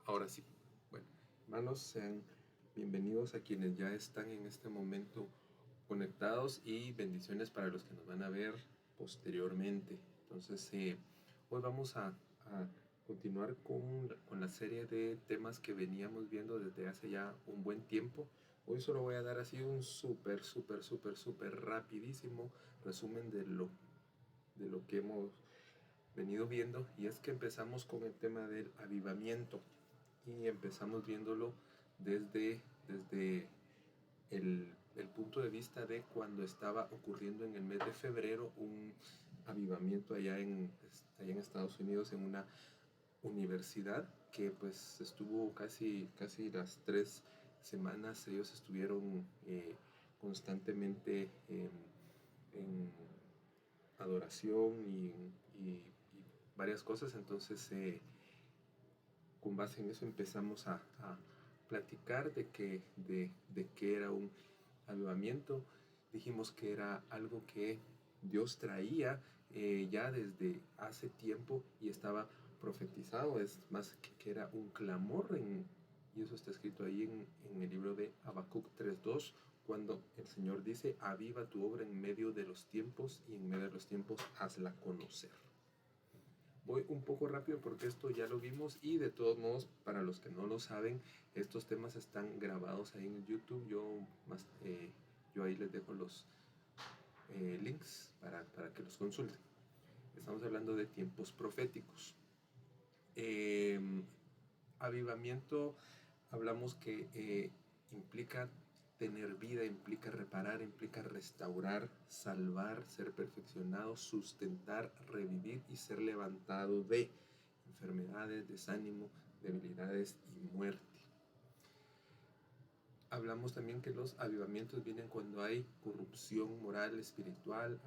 Ahora sí. Bueno, hermanos, sean bienvenidos a quienes ya están en este momento conectados y bendiciones para los que nos van a ver posteriormente. Entonces, hoy vamos a continuar con la serie de temas que veníamos viendo desde hace ya un buen tiempo. Hoy solo voy a dar así un súper rapidísimo resumen de lo que hemos venido viendo, y es que empezamos con el tema del avivamiento y empezamos viéndolo desde el punto de vista de cuando estaba ocurriendo en el mes de febrero un avivamiento allá en Estados Unidos, en una universidad que pues estuvo casi las 3 semanas. Ellos estuvieron constantemente en adoración y varias cosas. Entonces, con base en eso empezamos a platicar de que era un avivamiento. Dijimos que era algo que Dios traía ya desde hace tiempo y estaba profetizado. Es más que era un clamor, y eso está escrito ahí en el libro de Habacuc 3:2, cuando el Señor dice: aviva tu obra en medio de los tiempos, y en medio de los tiempos hazla conocer. Voy un poco rápido porque esto ya lo vimos, y de todos modos, para los que no lo saben, estos temas están grabados ahí en YouTube. Yo ahí les dejo los links para que los consulten. Estamos hablando de tiempos proféticos. Eh, Avivamiento, hablamos que implica tener vida, implica reparar, implica restaurar, salvar, ser perfeccionado, sustentar, revivir y ser levantado de enfermedades, desánimo, debilidades y muerte. Hablamos también que los avivamientos vienen cuando hay corrupción moral, espiritual,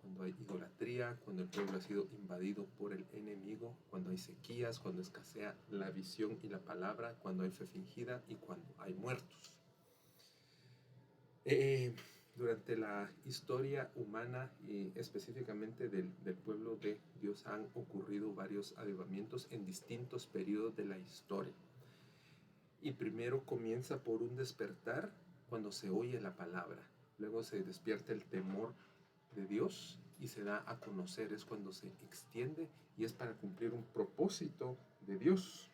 cuando hay idolatría, cuando el pueblo ha sido invadido por el enemigo, cuando hay sequías, cuando escasea la visión y la palabra, cuando hay fe fingida y cuando hay muertos. Durante la historia humana y específicamente del pueblo de Dios han ocurrido varios avivamientos en distintos periodos de la historia. Y primero comienza por un despertar cuando se oye la palabra. Luego se despierta el temor de Dios y se da a conocer. Es cuando se extiende y es para cumplir un propósito de Dios.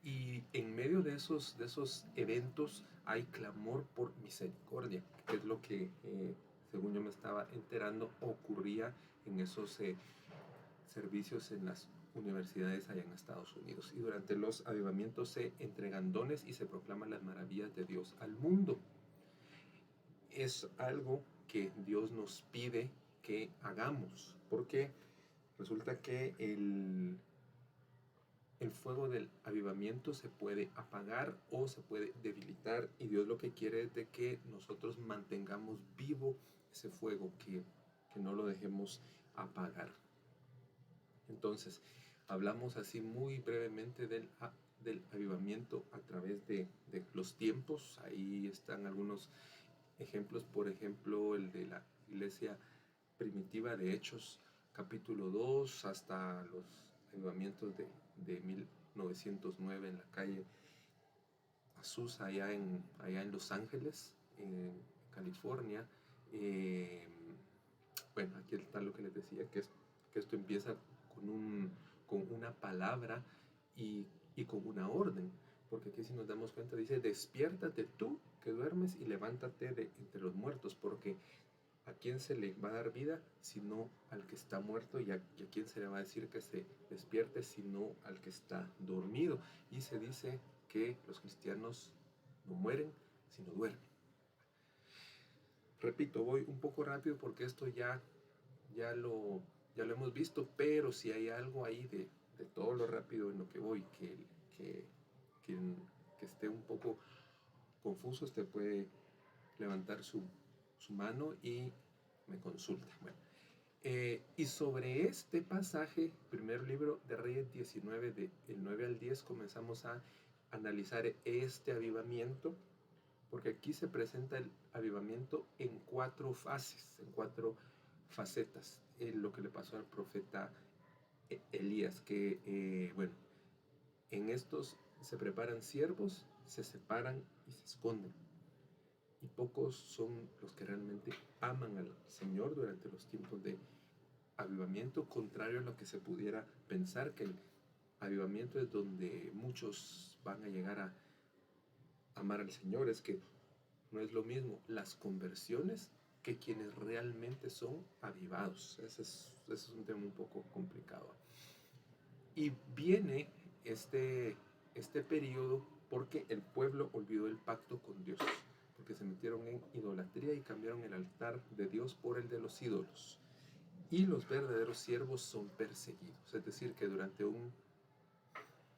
Y en medio de esos eventos hay clamor por misericordia, que es lo que, según yo me estaba enterando, ocurría en esos servicios en las universidades allá en Estados Unidos. Y durante los avivamientos se entregan dones y se proclaman las maravillas de Dios al mundo. Es algo que Dios nos pide que hagamos, porque resulta que el fuego del avivamiento se puede apagar o se puede debilitar, y Dios lo que quiere es de que nosotros mantengamos vivo ese fuego, que no lo dejemos apagar. Entonces, hablamos así muy brevemente del avivamiento a través de los tiempos. Ahí están algunos ejemplos, por ejemplo, el de la iglesia primitiva de Hechos, capítulo 2, hasta los avivamientos de 1909 en la calle Azusa, allá en Los Ángeles, en California. Eh, bueno, aquí está lo que les decía, que esto empieza con una palabra y con una orden. Porque aquí, si nos damos cuenta, dice: despiértate tú que duermes y levántate de entre los muertos, porque ¿a quién se le va a dar vida sino al que está muerto? ¿Y a quién se le va a decir que se despierte sino al que está dormido? Y se dice que los cristianos no mueren, sino duermen. Repito, voy un poco rápido porque esto ya lo, ya lo hemos visto, pero si hay algo ahí de todo lo rápido en lo que voy, que, que esté un poco confuso, usted puede levantar su mano y me consulta. Bueno, y sobre este pasaje, primer libro de Reyes 19, del 9 al 10, comenzamos a analizar este avivamiento, porque aquí se presenta el avivamiento en 4 fases, en 4 facetas. Lo que le pasó al profeta Elías, que, bueno, En estos se preparan siervos, se separan y se esconden. Y pocos son los que realmente aman al Señor durante los tiempos de avivamiento, contrario a lo que se pudiera pensar, que el avivamiento es donde muchos van a llegar a amar al Señor. Es que no es lo mismo las conversiones que quienes realmente son avivados. Ese es un tema un poco complicado. Y viene este periodo porque el pueblo olvidó el pacto con Dios, porque se metieron en idolatría y cambiaron el altar de Dios por el de los ídolos. Y los verdaderos siervos son perseguidos. Es decir, que durante un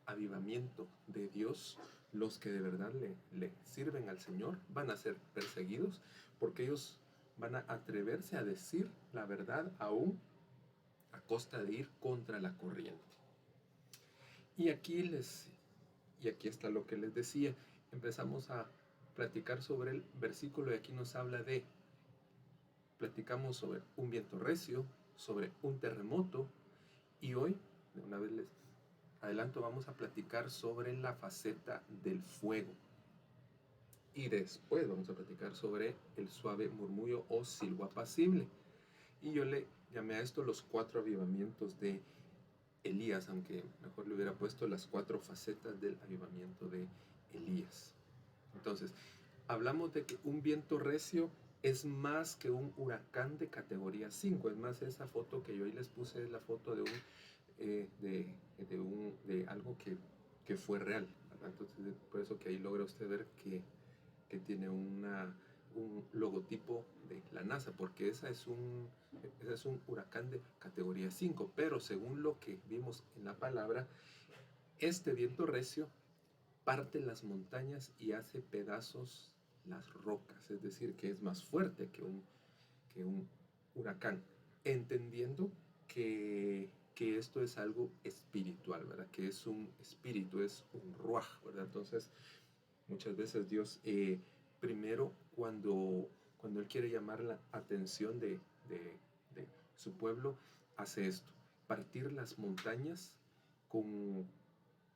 avivamiento de Dios, los que de verdad le sirven al Señor van a ser perseguidos, porque ellos van a atreverse a decir la verdad aún a costa de ir contra la corriente. Y aquí está lo que les decía. Empezamos a platicar sobre el versículo y aquí nos habla platicamos sobre un viento recio, sobre un terremoto, y hoy, de una vez les adelanto, vamos a platicar sobre la faceta del fuego. Y después vamos a platicar sobre el suave murmullo o silbo apacible. Y yo le llamé a esto los 4 avivamientos de Elías, aunque mejor le hubiera puesto las 4 facetas del avivamiento de Elías. Entonces, hablamos de que un viento recio es más que un huracán de categoría 5. Es más, esa foto que yo ahí les puse es la foto de algo que fue real, ¿verdad? Entonces, por eso que ahí logra usted ver que tiene un logotipo de la NASA, porque ese es un huracán de categoría 5, pero según lo que vimos en la palabra, este viento recio parte las montañas y hace pedazos las rocas, es decir, que es más fuerte que un huracán, entendiendo que esto es algo espiritual, ¿verdad? Que es un espíritu, es un ruaj, ¿verdad? Entonces, muchas veces Dios, primero, cuando Él quiere llamar la atención de su pueblo, hace esto: partir las montañas con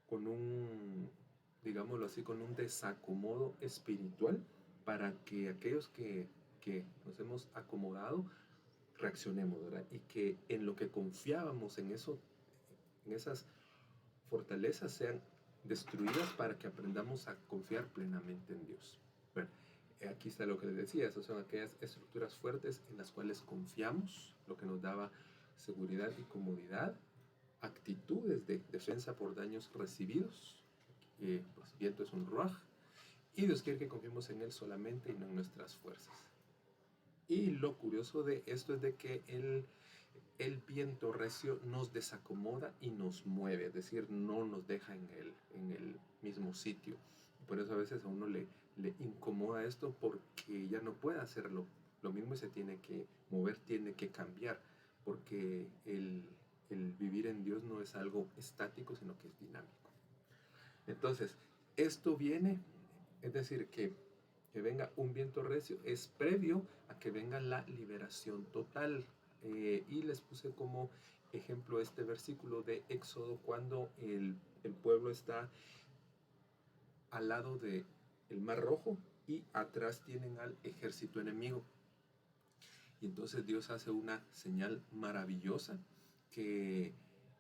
un, digámoslo así, con un desacomodo espiritual, para que aquellos que nos hemos acomodado reaccionemos, ¿verdad? Y que en lo que confiábamos, en esas fortalezas, sean destruidas para que aprendamos a confiar plenamente en Dios. Bueno, aquí está lo que les decía: esas son aquellas estructuras fuertes en las cuales confiamos, lo que nos daba seguridad y comodidad, actitudes de defensa por daños recibidos. Pues viento es un ruaj, y Dios quiere que confiemos en Él solamente y no en nuestras fuerzas. Y lo curioso de esto es de que el viento recio nos desacomoda y nos mueve, es decir, no nos deja en el mismo sitio. Por eso a veces a uno le incomoda esto, porque ya no puede hacerlo lo mismo y se tiene que mover, tiene que cambiar, porque el vivir en Dios no es algo estático, sino que es dinámico. Entonces, esto viene, es decir, que venga un viento recio es previo a que venga la liberación total. Y les puse como ejemplo este versículo de Éxodo, cuando el pueblo está al lado del Mar Rojo y atrás tienen al ejército enemigo. Y entonces Dios hace una señal maravillosa, que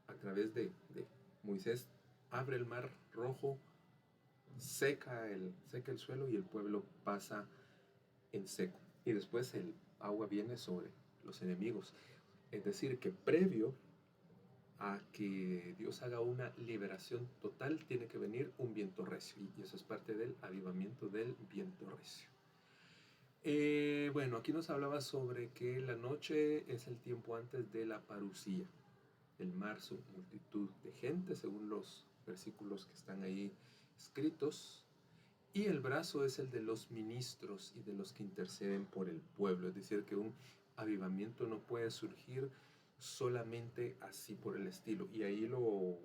a través de Moisés abre el Mar Rojo, seca el suelo y el pueblo pasa en seco. Y después el agua viene sobre los enemigos. Es decir, que previo a que Dios haga una liberación total, tiene que venir un viento recio. Y eso es parte del avivamiento del viento recio. Bueno, aquí nos hablaba sobre que la noche es el tiempo antes de la parusía. El mar, su multitud de gente, según los versículos que están ahí escritos. Y el brazo es el de los ministros y de los que interceden por el pueblo. Es decir, que un avivamiento no puede surgir solamente así por el estilo. Y ahí lo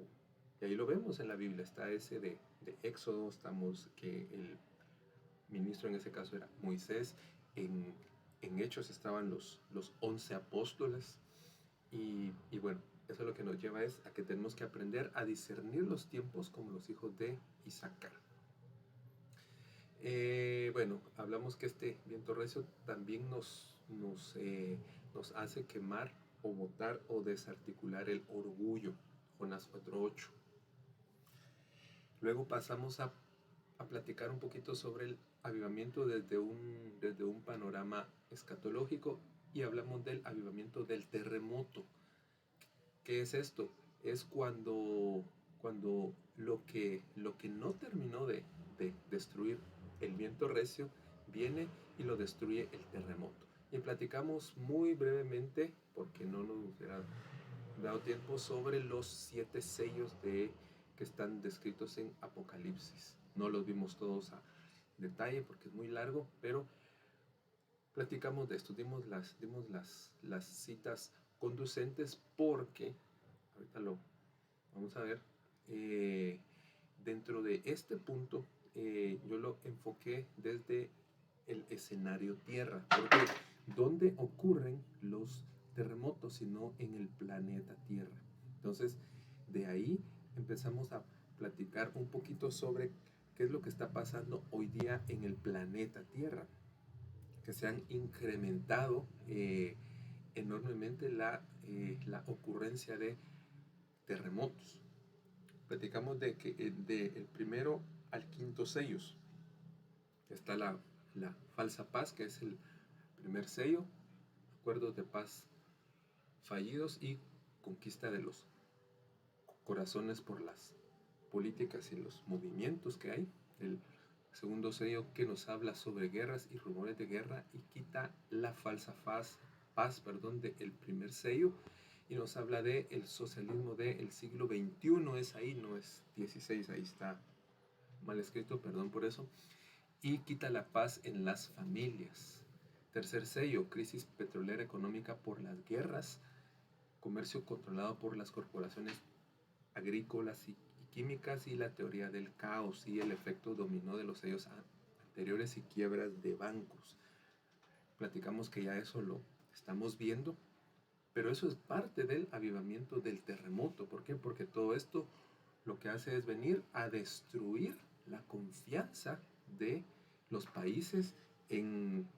vemos en la Biblia. Está ese de Éxodo, estamos que el ministro en ese caso era Moisés. En Hechos estaban los 11 apóstoles. Y bueno, eso lo que nos lleva es a que tenemos que aprender a discernir los tiempos como los hijos de Isaacar. Bueno, hablamos que este viento recio también nos hace quemar o botar o desarticular el orgullo, Jonás 4:8. Luego pasamos a platicar un poquito sobre el avivamiento desde un panorama escatológico y hablamos del avivamiento del terremoto. ¿Qué es esto? Es cuando lo que no terminó de destruir el viento recio viene y lo destruye el terremoto. Y platicamos muy brevemente, porque no nos hubiera dado tiempo, sobre los 7 sellos que están descritos en Apocalipsis. No los vimos todos a detalle porque es muy largo, pero platicamos de esto, dimos las citas conducentes porque, ahorita lo vamos a ver, dentro de este punto yo lo enfoqué desde el escenario Tierra, porque ¿dónde ocurren los terremotos sino en el planeta Tierra? Entonces, de ahí empezamos a platicar un poquito sobre qué es lo que está pasando hoy día en el planeta Tierra, que se han incrementado enormemente la ocurrencia de terremotos. Platicamos de que del primero al quinto sellos está la falsa paz, que es el primer sello, acuerdos de paz fallidos y conquista de los corazones por las políticas y los movimientos que hay. El segundo sello que nos habla sobre guerras y rumores de guerra y quita la falsa paz del primer sello y nos habla de el socialismo del siglo XXI. Es ahí, no es 16, ahí está mal escrito, perdón por eso. Y quita la paz en las familias. Tercer sello, crisis petrolera económica por las guerras, comercio controlado por las corporaciones agrícolas y químicas y la teoría del caos y el efecto dominó de los sellos anteriores y quiebras de bancos. Platicamos que ya eso lo estamos viendo, pero eso es parte del avivamiento del terremoto. ¿Por qué? Porque todo esto lo que hace es venir a destruir la confianza de los países en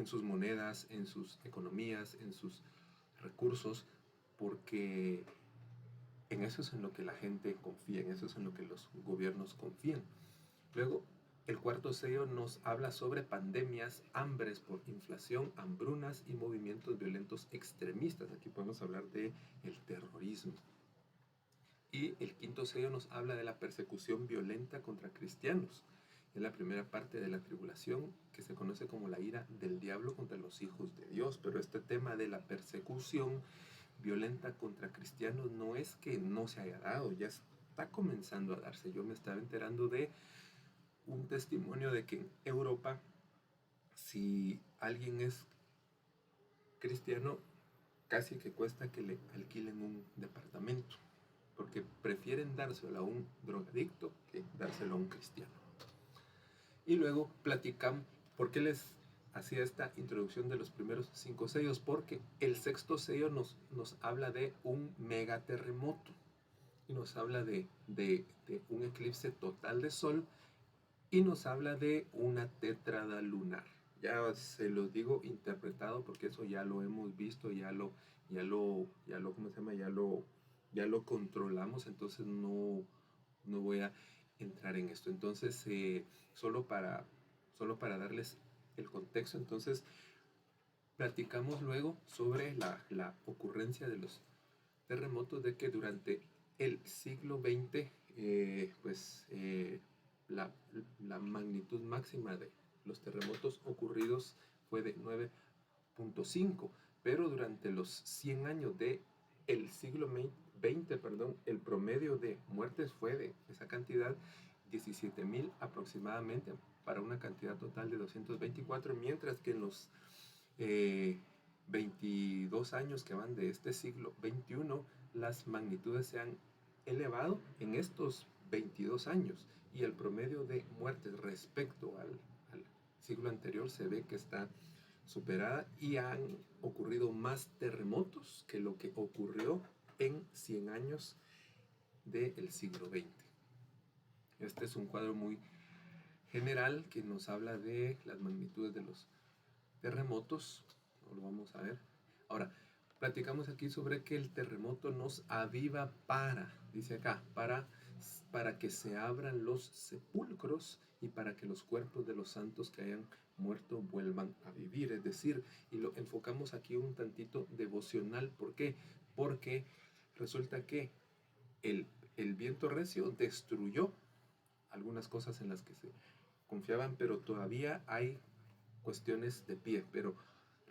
sus monedas, en sus economías, en sus recursos, porque en eso es en lo que la gente confía, en eso es en lo que los gobiernos confían. Luego, el cuarto sello nos habla sobre pandemias, hambres por inflación, hambrunas y movimientos violentos extremistas. Aquí podemos hablar de el terrorismo. Y el quinto sello nos habla de la persecución violenta contra cristianos. Es la primera parte de la tribulación que se conoce como la ira del diablo contra los hijos de Dios. Pero este tema de la persecución violenta contra cristianos no es que no se haya dado, ya está comenzando a darse. Yo me estaba enterando de un testimonio de que en Europa, si alguien es cristiano, casi que cuesta que le alquilen un departamento, porque prefieren dárselo a un drogadicto que dárselo a un cristiano. Y luego platican por qué les hacía esta introducción de los primeros 5 sellos, porque el sexto sello nos habla de un megaterremoto y nos habla de un eclipse total de sol y nos habla de una tétrada lunar. Ya se los digo interpretado porque eso ya lo hemos visto, ¿cómo se llama? Ya lo controlamos, entonces no voy a entrar en esto. Entonces, solo para darles el contexto, entonces platicamos luego sobre la ocurrencia de los terremotos, de que durante el siglo XX, la magnitud máxima de los terremotos ocurridos fue de 9.5, pero durante los 100 años de el siglo XX, el promedio de muertes fue de esa cantidad, 17,000 aproximadamente, para una cantidad total de 224, mientras que en los 22 años que van de este siglo XXI, las magnitudes se han elevado en estos 22 años y el promedio de muertes respecto al siglo anterior se ve que está superada y han ocurrido más terremotos que lo que ocurrió en 100 años del siglo XX. Este es un cuadro muy general que nos habla de las magnitudes de los terremotos. Lo vamos a ver. Ahora, platicamos aquí sobre que el terremoto nos aviva dice acá, para que se abran los sepulcros y para que los cuerpos de los santos que hayan muerto vuelvan a vivir. Es decir, y lo enfocamos aquí un tantito devocional. ¿Por qué? Porque resulta que el viento recio destruyó algunas cosas en las que se confiaban, pero todavía hay cuestiones de pie. Pero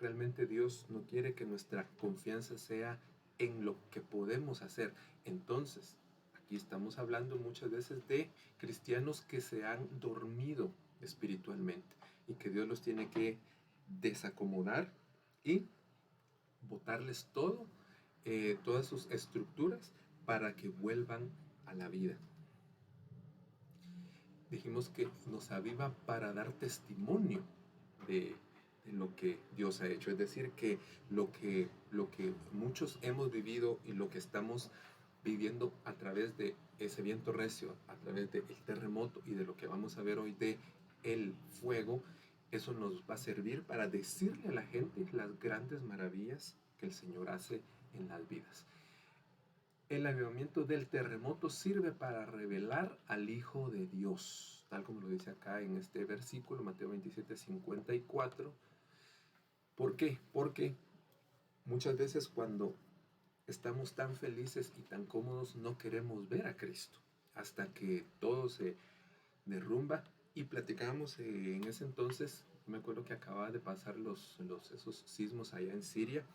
realmente Dios no quiere que nuestra confianza sea en lo que podemos hacer. Entonces, aquí estamos hablando muchas veces de cristianos que se han dormido espiritualmente y que Dios los tiene que desacomodar y botarles todas sus estructuras para que vuelvan a la vida. Dijimos que nos aviva para dar testimonio de lo que Dios ha hecho. Es decir, que lo que muchos hemos vivido y lo que estamos viviendo a través de ese viento recio, a través del terremoto y de lo que vamos a ver hoy de el fuego, eso nos va a servir para decirle a la gente las grandes maravillas que el Señor hace en las vidas. El avivamiento del terremoto sirve para revelar al Hijo de Dios, tal como lo dice acá en este versículo, Mateo 27:54. ¿Por qué? Porque muchas veces cuando estamos tan felices y tan cómodos no queremos ver a Cristo hasta que todo se derrumba. Y platicábamos en ese entonces, me acuerdo que acababa de pasar esos sismos allá en Siria,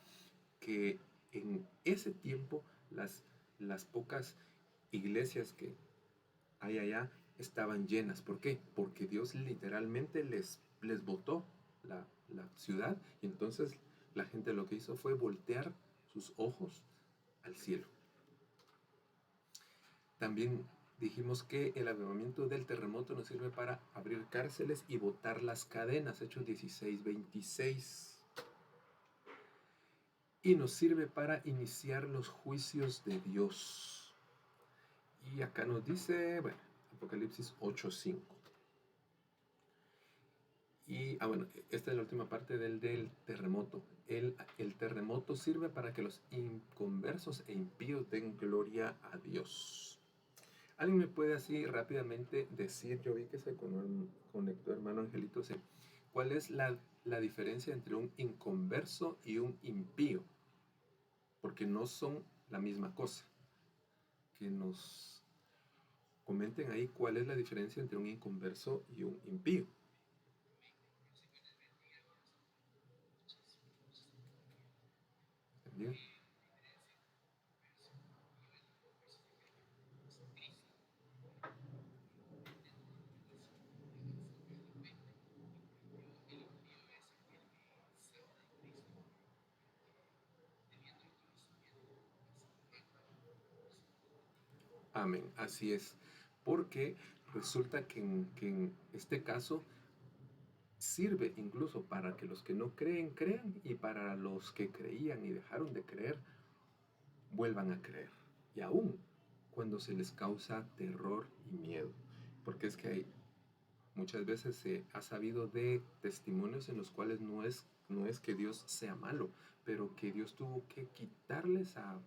que en ese tiempo las pocas iglesias que hay allá estaban llenas. ¿Por qué? Porque Dios literalmente les botó la ciudad, y entonces la gente lo que hizo fue voltear sus ojos al cielo. También dijimos que el avivamiento del terremoto nos sirve para abrir cárceles y botar las cadenas, Hechos 16:26. Y nos sirve para iniciar los juicios de Dios. Y acá nos dice, bueno, Apocalipsis 8:5. Y, bueno, esta es la última parte del terremoto. El terremoto sirve para que los inconversos e impíos den gloria a Dios. ¿Alguien me puede así rápidamente decir, yo vi que se conectó hermano Angelito, cuál es la diferencia entre un inconverso y un impío? Porque no son la misma cosa. Que nos comenten ahí cuál es la diferencia entre un inconverso y un impío. ¿Bien? Amén, así es. Porque resulta que en este caso sirve incluso para que los que no creen, crean, y para los que creían y dejaron de creer, vuelvan a creer. Y aún cuando se les causa terror y miedo. Porque es que muchas veces se ha sabido de testimonios en los cuales no es que Dios sea malo, pero que Dios tuvo que quitarles a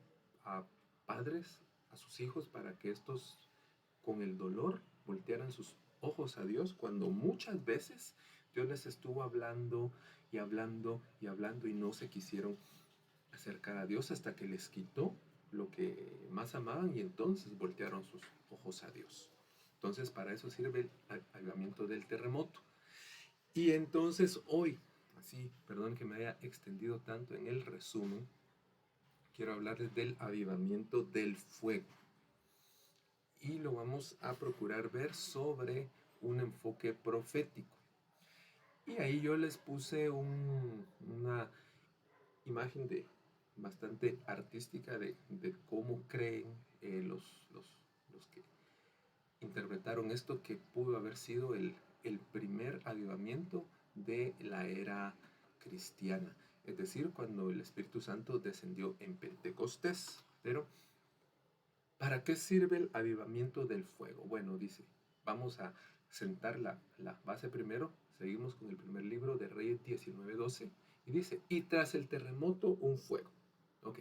padres, a sus hijos, para que estos con el dolor voltearan sus ojos a Dios, cuando muchas veces Dios les estuvo hablando y hablando y hablando y no se quisieron acercar a Dios hasta que les quitó lo que más amaban, y entonces voltearon sus ojos a Dios. Entonces para eso sirve el avivamiento del terremoto. Y entonces hoy, así, perdón que me haya extendido tanto en el resumen, quiero hablarles del avivamiento del fuego. Y lo vamos a procurar ver sobre un enfoque profético. Y ahí yo les puse una imagen bastante artística de cómo creen los que interpretaron esto, que pudo haber sido el primer avivamiento de la era cristiana. Es decir, cuando el Espíritu Santo descendió en Pentecostés. Pero, ¿para qué sirve el avivamiento del fuego? Bueno, dice, vamos a sentar la base primero. Seguimos con el primer libro de Reyes 19:12. Y dice, y tras el terremoto, un fuego. Ok,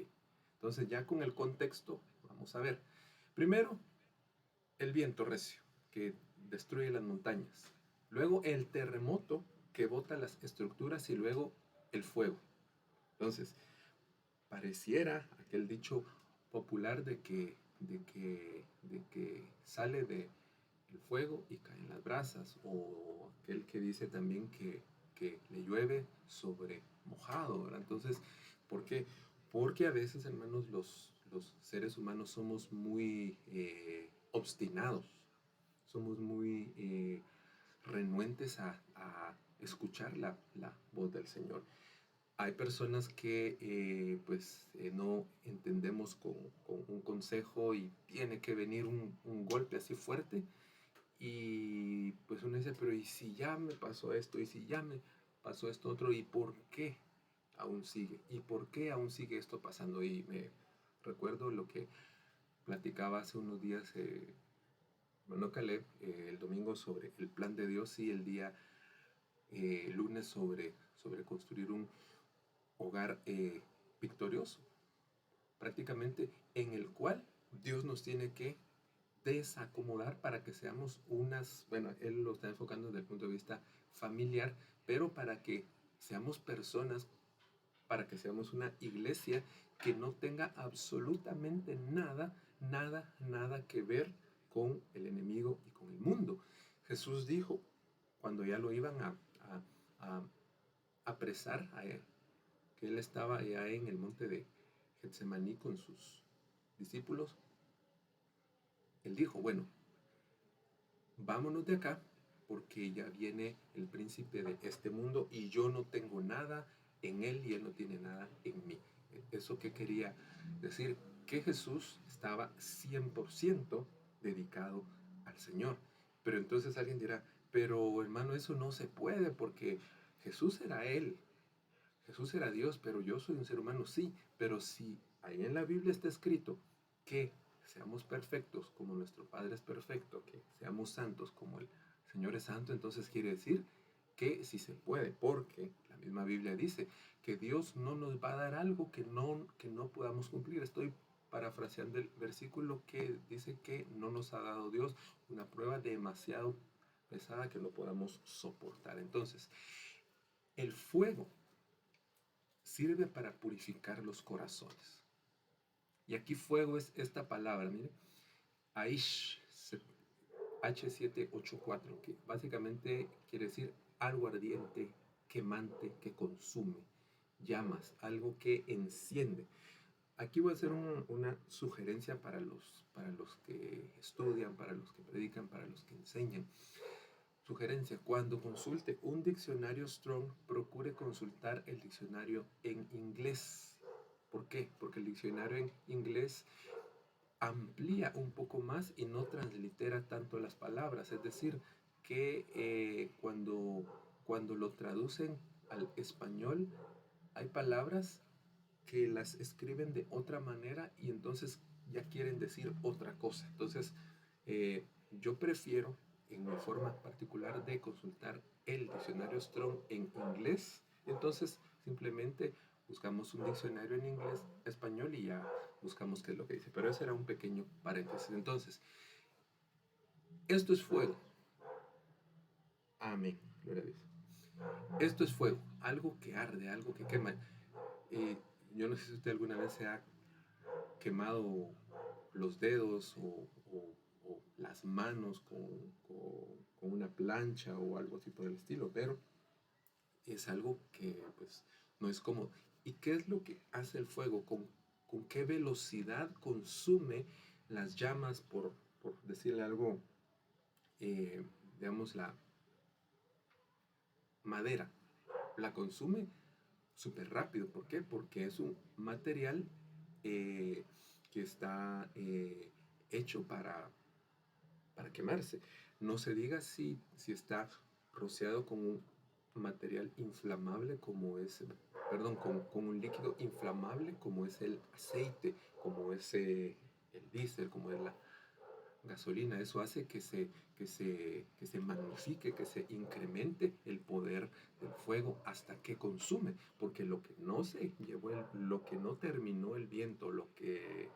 entonces ya con el contexto, vamos a ver. Primero, el viento recio, que destruye las montañas. Luego, el terremoto, que bota las estructuras. Y luego, el fuego. Entonces, pareciera aquel dicho popular de que sale del fuego y caen las brasas, o aquel que dice también que le llueve sobre mojado, ¿verdad? Entonces, ¿por qué? Porque a veces, hermanos, los seres humanos somos muy obstinados, somos muy renuentes a escuchar la voz del Señor. Hay personas que no entendemos con un consejo y tiene que venir un golpe así fuerte, y pues uno dice, pero ¿y si ya me pasó esto? ¿Y si ya me pasó esto otro? ¿Y por qué aún sigue? ¿Y por qué aún sigue esto pasando? Y me recuerdo lo que platicaba hace unos días, bueno, Caleb, el domingo sobre el plan de Dios, y el día lunes sobre construir un hogar victorioso, prácticamente, en el cual Dios nos tiene que desacomodar para que seamos bueno, él lo está enfocando desde el punto de vista familiar, pero para que seamos personas, para que seamos una iglesia que no tenga absolutamente nada que ver con el enemigo y con el mundo. Jesús dijo, cuando ya lo iban a apresar a él, que él estaba allá en el monte de Getsemaní con sus discípulos, él dijo, bueno, vámonos de acá, porque ya viene el príncipe de este mundo y yo no tengo nada en él y él no tiene nada en mí. ¿Eso qué quería decir? Que Jesús estaba 100% dedicado al Señor. Pero entonces alguien dirá, pero hermano, eso no se puede porque Jesús era Él, Jesús era Dios, pero yo soy un ser humano, sí, pero si ahí en la Biblia está escrito que seamos perfectos como nuestro Padre es perfecto, que seamos santos como el Señor es santo, entonces quiere decir que sí se puede, porque la misma Biblia dice que Dios no nos va a dar algo que no podamos cumplir. Estoy parafraseando el versículo que dice que no nos ha dado Dios una prueba demasiado pesada que no podamos soportar. Entonces, el fuego sirve para purificar los corazones. Y aquí fuego es esta palabra, mire, Aish, H784, que básicamente quiere decir algo ardiente, quemante, que consume, llamas, algo que enciende. Aquí voy a hacer una sugerencia para los que estudian, para los que predican, para los que enseñan. Sugerencia: cuando consulte un diccionario Strong, procure consultar el diccionario en inglés. ¿Por qué? Porque el diccionario en inglés amplía un poco más y no translitera tanto las palabras. Es decir, que cuando lo traducen al español, hay palabras que las escriben de otra manera y entonces ya quieren decir otra cosa. Entonces, yo prefiero, en mi forma particular, de consultar el diccionario Strong en inglés. Entonces, simplemente buscamos un diccionario en inglés, español, y ya buscamos qué es lo que dice. Pero ese era un pequeño paréntesis. Entonces, esto es fuego. Amén. Gloria a Dios. Esto es fuego, algo que arde, algo que quema. Eh, yo no sé si usted alguna vez se ha quemado los dedos o las manos con una plancha o algo así por el estilo, pero es algo que pues no es cómodo. ¿Y qué es lo que hace el fuego? ¿Con qué velocidad consume las llamas, por decirle algo, eh, digamos, la madera? La consume súper rápido. ¿Por qué? Porque es un material eh, que está hecho para quemarse. No se diga si está rociado con un material inflamable como es, perdón, con un líquido inflamable como es el aceite, como es el diésel, como es la gasolina. Eso hace que se magnifique, que se incremente el poder del fuego hasta que consume, porque lo que no se llevó, lo que no terminó el viento, lo que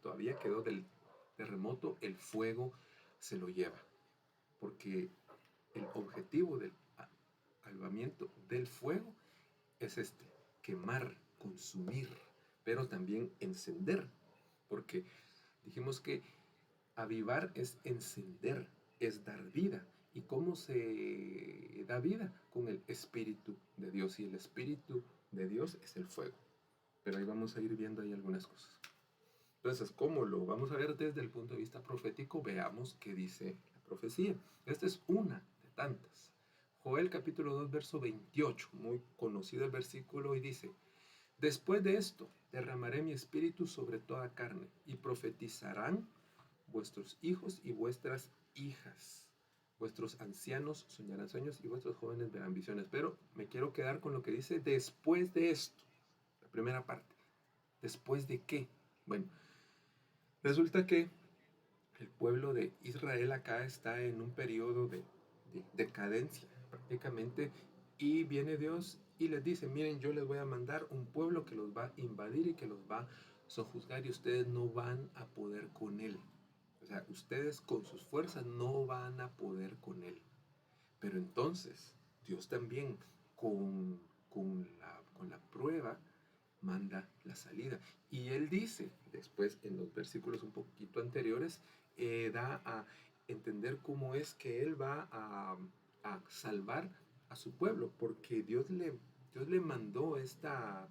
todavía quedó del terremoto, el fuego se lo lleva, porque el objetivo del albamiento del fuego es este: quemar, consumir, pero también encender, porque dijimos que avivar es encender, es dar vida. ¿Y cómo se da vida? Con el Espíritu de Dios, y el Espíritu de Dios es el fuego. Pero ahí vamos a ir viendo ahí algunas cosas. Entonces, ¿cómo lo vamos a ver desde el punto de vista profético? Veamos qué dice la profecía. Esta es una de tantas. Joel capítulo 2, verso 28, muy conocido el versículo, y dice: después de esto, derramaré mi espíritu sobre toda carne, y profetizarán vuestros hijos y vuestras hijas. Vuestros ancianos soñarán sueños y vuestros jóvenes verán visiones. Pero me quiero quedar con lo que dice después de esto. La primera parte. ¿Después de qué? Bueno, resulta que el pueblo de Israel acá está en un periodo de decadencia prácticamente, y viene Dios y les dice: miren, yo les voy a mandar un pueblo que los va a invadir y que los va a sojuzgar, y ustedes no van a poder con él. O sea, ustedes con sus fuerzas no van a poder con él. Pero entonces Dios también con la prueba manda la salida. Y él dice, después en los versículos un poquito anteriores, da a entender cómo es que él va a salvar a su pueblo, porque Dios le mandó esta,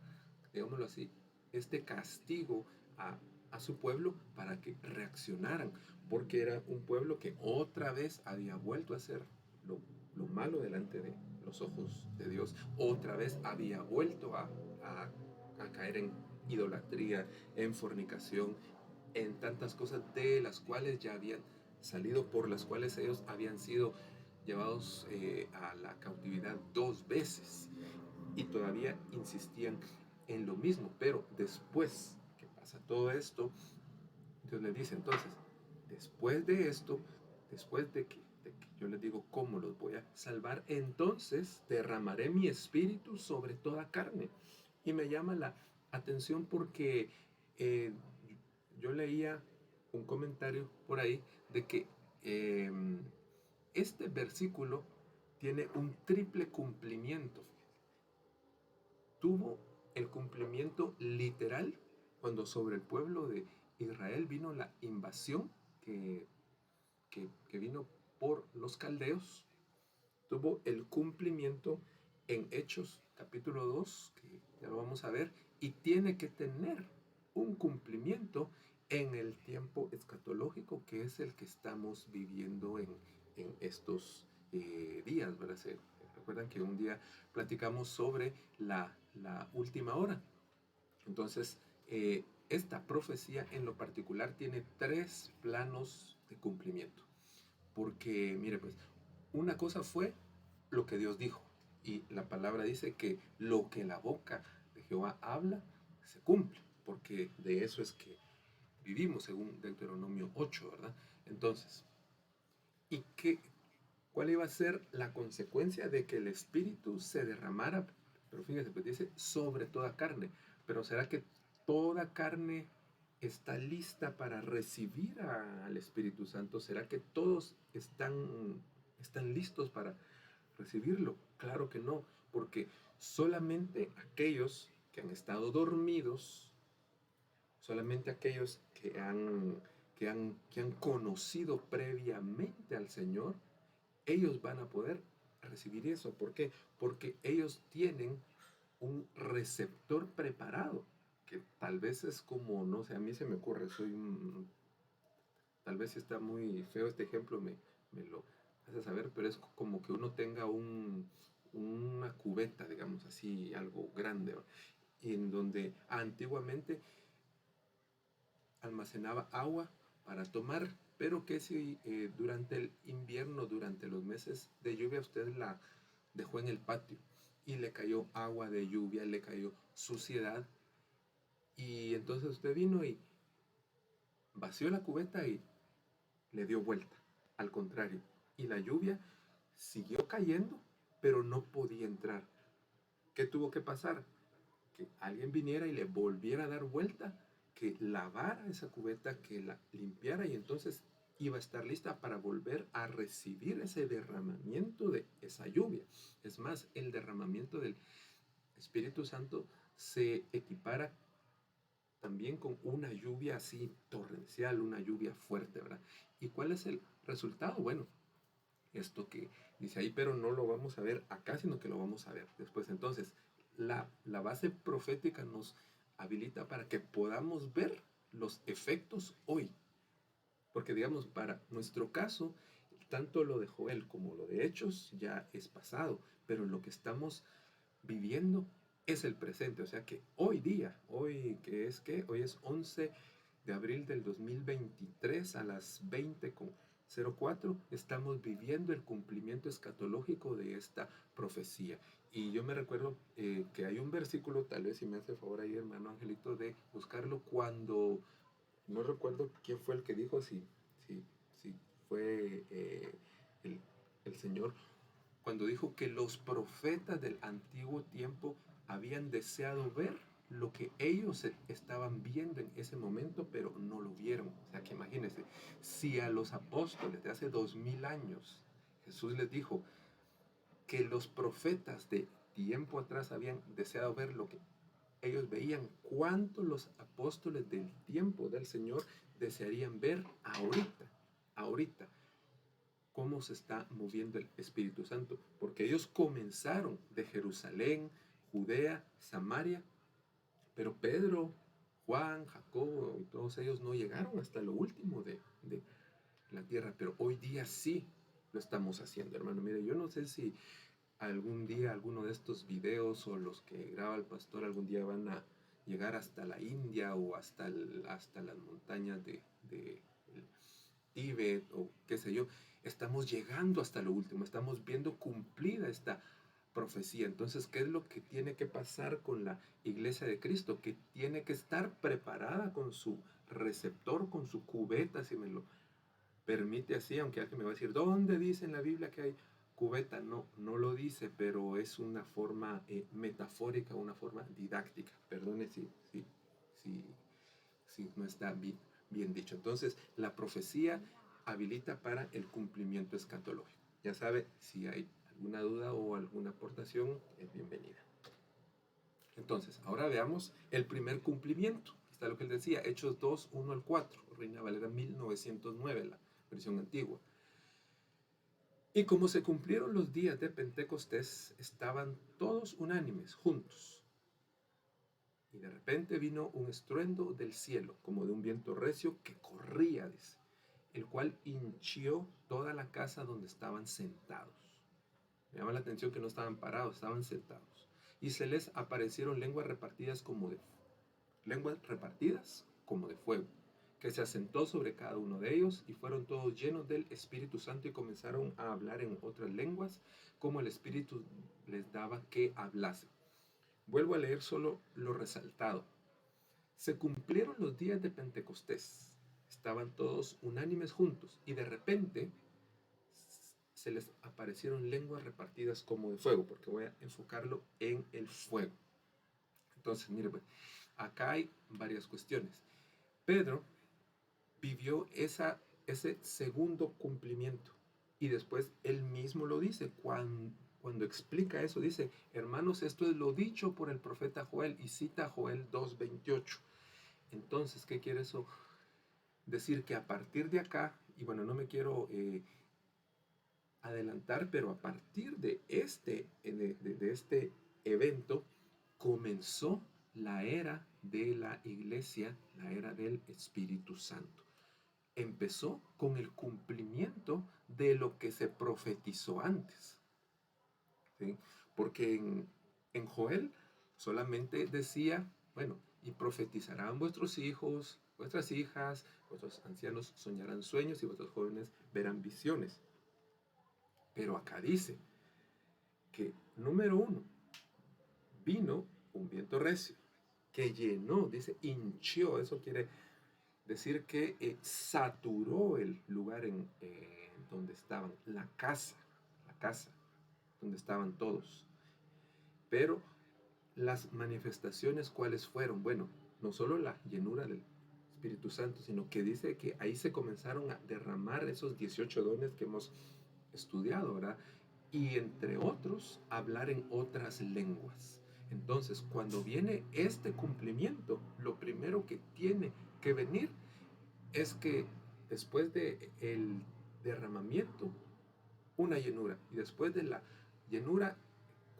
digámoslo así, este castigo a, a su pueblo para que reaccionaran, porque era un pueblo que otra vez había vuelto a hacer lo malo delante de los ojos de Dios, otra vez había vuelto a caer en idolatría, en fornicación, en tantas cosas de las cuales ya habían salido, por las cuales ellos habían sido llevados a la cautividad 2 veces, y todavía insistían en lo mismo. Pero después que pasa todo esto, Dios les dice: entonces, después de esto, después de que yo les digo cómo los voy a salvar, entonces derramaré mi espíritu sobre toda carne. Y me llama la atención porque eh, yo leía un comentario por ahí de que eh, este versículo tiene un triple cumplimiento. Tuvo el cumplimiento literal cuando sobre el pueblo de Israel vino la invasión que vino por los caldeos. Tuvo el cumplimiento en Hechos capítulo 2, que ya lo vamos a ver, y tiene que tener un cumplimiento en el tiempo escatológico, que es el que estamos viviendo en estos días, ¿verdad? ¿Se recuerdan que un día platicamos sobre la última hora? Entonces, esta profecía en lo particular tiene 3 planos de cumplimiento. Porque, mire, pues, una cosa fue lo que Dios dijo. Y la palabra dice que lo que la boca de Jehová habla, se cumple. Porque de eso es que vivimos, según Deuteronomio 8, ¿verdad? Entonces, ¿y cuál iba a ser la consecuencia de que el Espíritu se derramara? Pero fíjese, pues dice, sobre toda carne. Pero ¿será que toda carne está lista para recibir al Espíritu Santo? ¿Será que todos están listos para recibirlo? Claro que no, porque solamente aquellos que han estado dormidos, solamente aquellos que han conocido previamente al Señor, ellos van a poder recibir eso. ¿Por qué? Porque ellos tienen un receptor preparado, que tal vez es como, no sé, a mí se me ocurre, tal vez si está muy feo este ejemplo, me lo hace saber, pero es como que uno tenga una cubeta, digamos así, algo grande, ¿no? En donde antiguamente almacenaba agua para tomar, pero que si durante el invierno, durante los meses de lluvia, usted dejó en el patio y le cayó agua de lluvia, le cayó suciedad. Y entonces usted vino y vació la cubeta y le dio vuelta, al contrario. Y la lluvia siguió cayendo, pero no podía entrar. ¿Qué tuvo que pasar? Que alguien viniera y le volviera a dar vuelta, que lavara esa cubeta, que la limpiara y entonces iba a estar lista para volver a recibir ese derramamiento de esa lluvia. Es más, el derramamiento del Espíritu Santo se equipara también con una lluvia así torrencial, una lluvia fuerte, ¿verdad? ¿Y cuál es el resultado? Bueno, esto que dice ahí, pero no lo vamos a ver acá, sino que lo vamos a ver después. Entonces, la base profética nos habilita para que podamos ver los efectos hoy. Porque digamos, para nuestro caso, tanto lo de Joel como lo de Hechos ya es pasado, pero lo que estamos viviendo es el presente. O sea que hoy día, hoy que es que, hoy es 11 de abril del 2023 a las 20:04, estamos viviendo el cumplimiento escatológico de esta profecía. Y yo me recuerdo que hay un versículo, tal vez si me hace favor ahí, hermano Angelito, de buscarlo cuando, no recuerdo quién fue el que dijo, si fue el, el Señor, cuando dijo que los profetas del antiguo tiempo habían deseado ver lo que ellos estaban viendo en ese momento, pero no lo vieron. O sea, que imagínense, si a los apóstoles de hace 2000 años Jesús les dijo que los profetas de tiempo atrás habían deseado ver lo que ellos veían, ¿cuánto los apóstoles del tiempo del Señor desearían ver ahorita? Cómo se está moviendo el Espíritu Santo, porque ellos comenzaron de Jerusalén, Judea, Samaria, pero Pedro, Juan, Jacobo y todos ellos no llegaron hasta lo último de la tierra, pero hoy día sí lo estamos haciendo, hermano. Mire, yo no sé si algún día alguno de estos videos o los que graba el pastor algún día van a llegar hasta la India o hasta las montañas de Tíbet o qué sé yo. Estamos llegando hasta lo último, estamos viendo cumplida esta profecía. Entonces, ¿qué es lo que tiene que pasar con la iglesia de Cristo? Que tiene que estar preparada con su receptor, con su cubeta, si me lo permite así, aunque alguien me va a decir, ¿dónde dice en la Biblia que hay cubeta? No, no lo dice, pero es una forma metafórica, una forma didáctica. Perdone si no está bien dicho. Entonces, la profecía habilita para el cumplimiento escatológico. Ya sabe, si hay alguna duda o alguna aportación, es bienvenida. Entonces, ahora veamos el primer cumplimiento. Está lo que él decía, Hechos 2, 1 al 4, Reina Valera 1909, la versión antigua. Y como se cumplieron los días de Pentecostés, estaban todos unánimes, juntos. Y de repente vino un estruendo del cielo, como de un viento recio que corría, dice, el cual hinchió toda la casa donde estaban sentados. Me llama la atención que no estaban parados, estaban sentados. Y se les aparecieron lenguas repartidas como de fuego, que se asentó sobre cada uno de ellos, y fueron todos llenos del Espíritu Santo y comenzaron a hablar en otras lenguas, como el Espíritu les daba que hablasen. Vuelvo a leer solo lo resaltado. Se cumplieron los días de Pentecostés. Estaban todos unánimes juntos y de repente se les aparecieron lenguas repartidas como de fuego, porque voy a enfocarlo en el fuego. Entonces, mire, pues, acá hay varias cuestiones. Pedro vivió ese segundo cumplimiento y después él mismo lo dice cuando explica eso, dice, hermanos, esto es lo dicho por el profeta Joel, y cita Joel 2:28. Entonces, ¿qué quiere eso decir? Que a partir de acá, y bueno, no me quiero adelantar, pero a partir de este evento comenzó la era de la iglesia, la era del Espíritu Santo. Empezó con el cumplimiento de lo que se profetizó antes, ¿sí? Porque en Joel solamente decía, bueno, y profetizarán vuestros hijos, vuestras hijas, vuestros ancianos soñarán sueños y vuestros jóvenes verán visiones. Pero acá dice que, número uno, vino un viento recio que llenó, dice, hinchió, eso quiere decir que saturó el lugar en donde estaban, la casa donde estaban todos. Pero las manifestaciones, ¿cuáles fueron? Bueno, no solo la llenura del Espíritu Santo, sino que dice que ahí se comenzaron a derramar esos 18 dones que hemos estudiado, ¿verdad? Y entre otros, hablar en otras lenguas. Entonces, cuando viene este cumplimiento, lo primero que tiene que venir es que después de el derramamiento, una llenura. Y después de la llenura,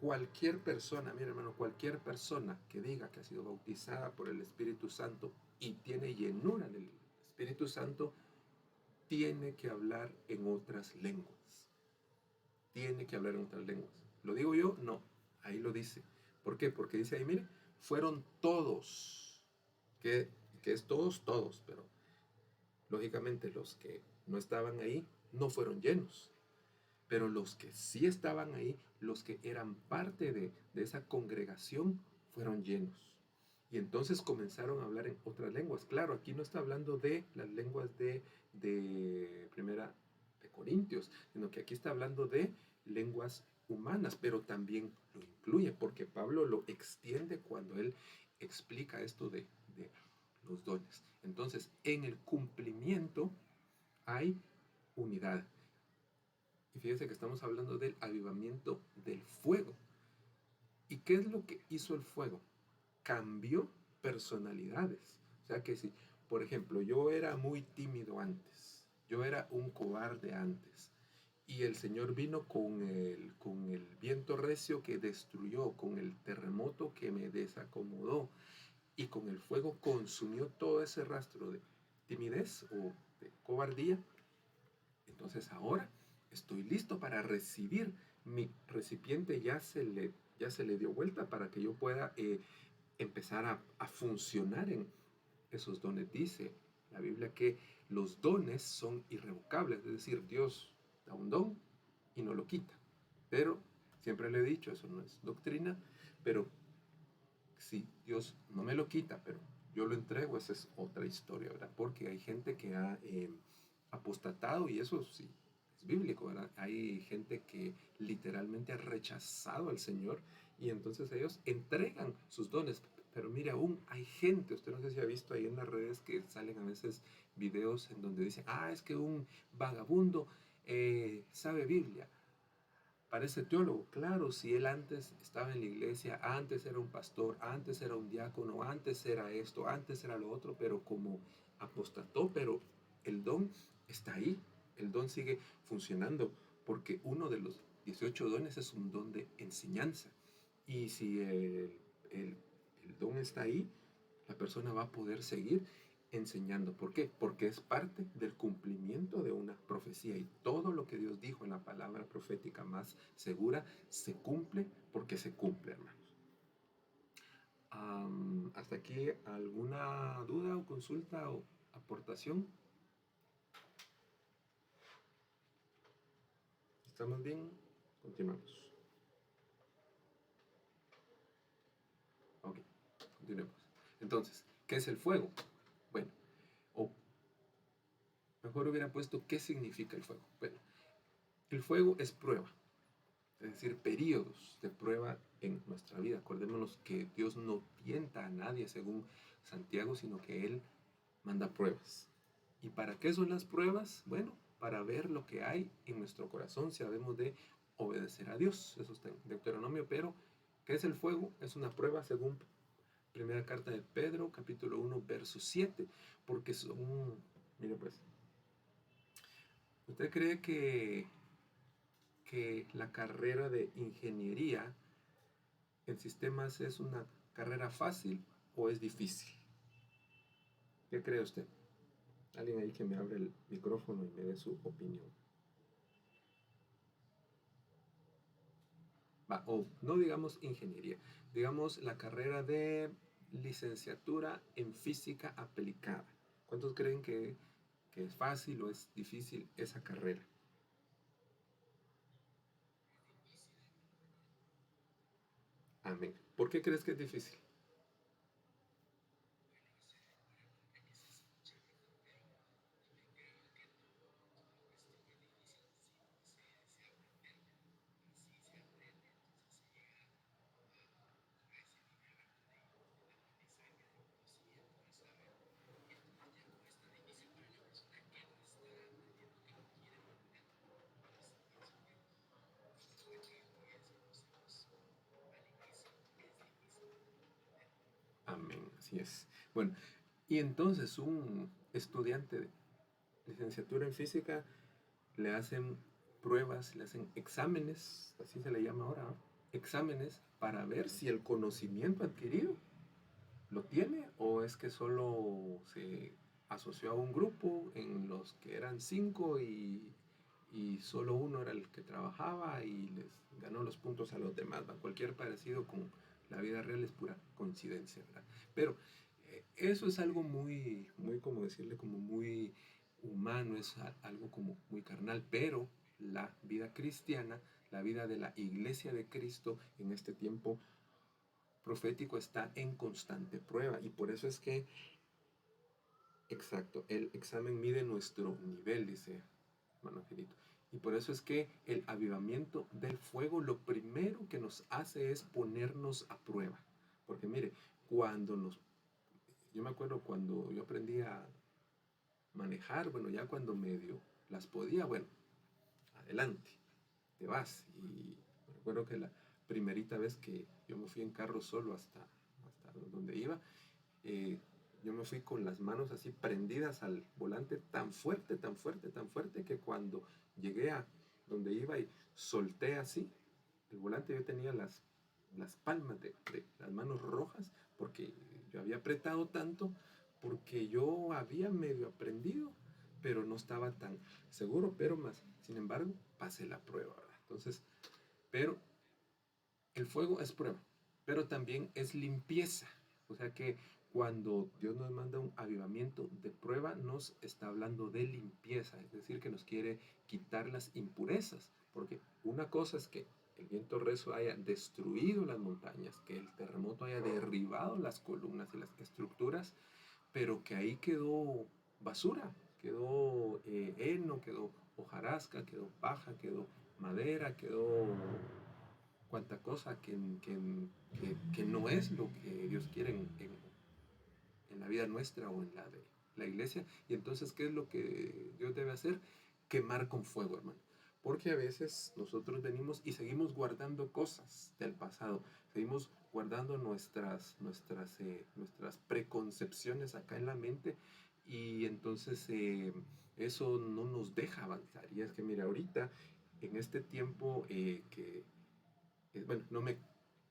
cualquier persona, mira hermano, cualquier persona que diga que ha sido bautizada por el Espíritu Santo y tiene llenura del Espíritu Santo, tiene que hablar en otras lenguas. Tiene que hablar en otras lenguas. ¿Lo digo yo? No, ahí lo dice. ¿Por qué? Porque dice ahí, mire, fueron todos, que es todos, pero lógicamente los que no estaban ahí no fueron llenos. Pero los que sí estaban ahí, los que eran parte de esa congregación, fueron llenos. Y entonces comenzaron a hablar en otras lenguas. Claro, aquí no está hablando de las lenguas de Primera de Corintios, sino que aquí está hablando de lenguas humanas, pero también lo incluye, porque Pablo lo extiende cuando él explica esto de los dones. Entonces, en el cumplimiento hay unidad. Y fíjense que estamos hablando del avivamiento del fuego. ¿Y qué es lo que hizo el fuego? Cambió personalidades. O sea que si, por ejemplo, yo era muy tímido antes, yo era un cobarde antes, y el Señor vino con el viento recio que destruyó, con el terremoto que me desacomodó, y con el fuego consumió todo ese rastro de timidez o de cobardía. Entonces ahora estoy listo para recibir. Mi recipiente ya se le dio vuelta para que yo pueda empezar a funcionar en esos dones. Dice la Biblia que los dones son irrevocables, es decir, Dios da un don y no lo quita. Pero siempre le he dicho, eso no es doctrina, pero si Dios no me lo quita, pero yo lo entrego, esa es otra historia, ¿verdad? Porque hay gente que ha apostatado y eso sí es bíblico, ¿verdad? Hay gente que literalmente ha rechazado al Señor y entonces ellos entregan sus dones. Pero mire, aún hay gente, usted no sé si ha visto ahí en las redes que salen a veces videos en donde dicen, es que un vagabundo sabe Biblia. Parece teólogo, claro, si él antes estaba en la iglesia, antes era un pastor, antes era un diácono, antes era esto, antes era lo otro, pero como apostató, pero el don está ahí, el don sigue funcionando, porque uno de los 18 dones es un don de enseñanza. Y si el don está ahí, la persona va a poder seguir enseñando. ¿Por qué? Porque es parte del cumplimiento de una profecía y todo lo que Dios dijo en la palabra profética más segura se cumple porque se cumple, hermanos. ¿Hasta aquí alguna duda o consulta o aportación? ¿Estamos bien? Continuamos. Ok, continuemos. Entonces, ¿qué es el fuego? Bueno, o mejor hubiera puesto ¿qué significa el fuego? Bueno, el fuego es prueba, es decir, periodos de prueba en nuestra vida. Acordémonos que Dios no tienta a nadie según Santiago, sino que Él manda pruebas. ¿Y para qué son las pruebas? Bueno, para ver lo que hay en nuestro corazón, si habemos de obedecer a Dios. Eso está en Deuteronomio, pero ¿qué es el fuego? Es una prueba según primera carta de Pedro, capítulo 1, verso 7, porque son, mire pues, ¿usted cree que la carrera de ingeniería en sistemas es una carrera fácil o es difícil? ¿Qué cree usted? Alguien ahí que me abre el micrófono y me dé su opinión. O no digamos ingeniería, digamos la carrera de licenciatura en física aplicada. ¿Cuántos creen que es fácil o es difícil esa carrera? Amén. ¿Por qué crees que es difícil? Amén, así es. Bueno, y entonces un estudiante de licenciatura en física le hacen pruebas, le hacen exámenes, así se le llama ahora, ¿no? Exámenes para ver si el conocimiento adquirido lo tiene o es que solo se asoció a un grupo en los que eran cinco y solo uno era el que trabajaba y les ganó los puntos a los demás. ¿Va? Cualquier parecido con la vida real es pura coincidencia, ¿verdad? Pero eso es algo muy, muy, como decirle, como muy humano, es algo como muy carnal, pero la vida cristiana, la vida de la iglesia de Cristo en este tiempo profético está en constante prueba y por eso es que, exacto, el examen mide nuestro nivel, dice hermano Angelito. Y por eso es que el avivamiento del fuego lo primero que nos hace es ponernos a prueba. Porque mire, cuando nos... Yo me acuerdo cuando yo aprendí a manejar, bueno, ya cuando medio las podía, bueno, adelante, te vas. Y me recuerdo que la primerita vez que yo me fui en carro solo hasta donde iba, eh, yo me fui con las manos así prendidas al volante tan fuerte, tan fuerte, tan fuerte que cuando llegué a donde iba y solté así el volante, yo tenía las palmas de las manos rojas porque yo había apretado tanto, porque yo había medio aprendido, pero no estaba tan seguro, pero más, sin embargo, pasé la prueba, ¿verdad? Entonces, pero el fuego es prueba, pero también es limpieza. O sea que cuando Dios nos manda un avivamiento de prueba, nos está hablando de limpieza, es decir, que nos quiere quitar las impurezas. Porque una cosa es que el viento recio haya destruido las montañas, que el terremoto haya derribado las columnas y las estructuras, pero que ahí quedó basura, quedó heno, quedó hojarasca, quedó paja, quedó madera, quedó cuanta cosa que no es lo que Dios quiere en la vida nuestra o en la de la iglesia. Y entonces, ¿qué es lo que Dios debe hacer? Quemar con fuego, hermano. Porque a veces nosotros venimos y seguimos guardando cosas del pasado, seguimos guardando nuestras preconcepciones acá en la mente y entonces eso no nos deja avanzar. Y es que, mira, ahorita, en este tiempo bueno, no me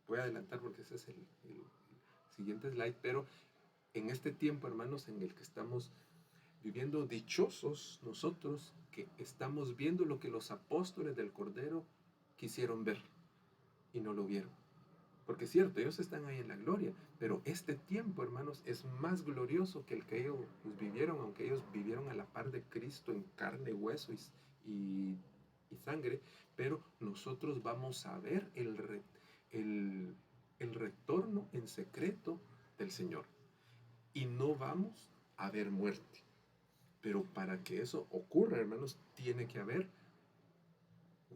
voy a adelantar porque ese es el siguiente slide, pero en este tiempo, hermanos, en el que estamos viviendo dichosos nosotros, que estamos viendo lo que los apóstoles del Cordero quisieron ver y no lo vieron. Porque es cierto, ellos están ahí en la gloria, pero este tiempo, hermanos, es más glorioso que el que ellos vivieron, aunque ellos vivieron a la par de Cristo en carne, hueso y, y sangre, pero nosotros vamos a ver el, el retorno en secreto del Señor y no vamos a ver muerte. Pero para que eso ocurra, hermanos, tiene que haber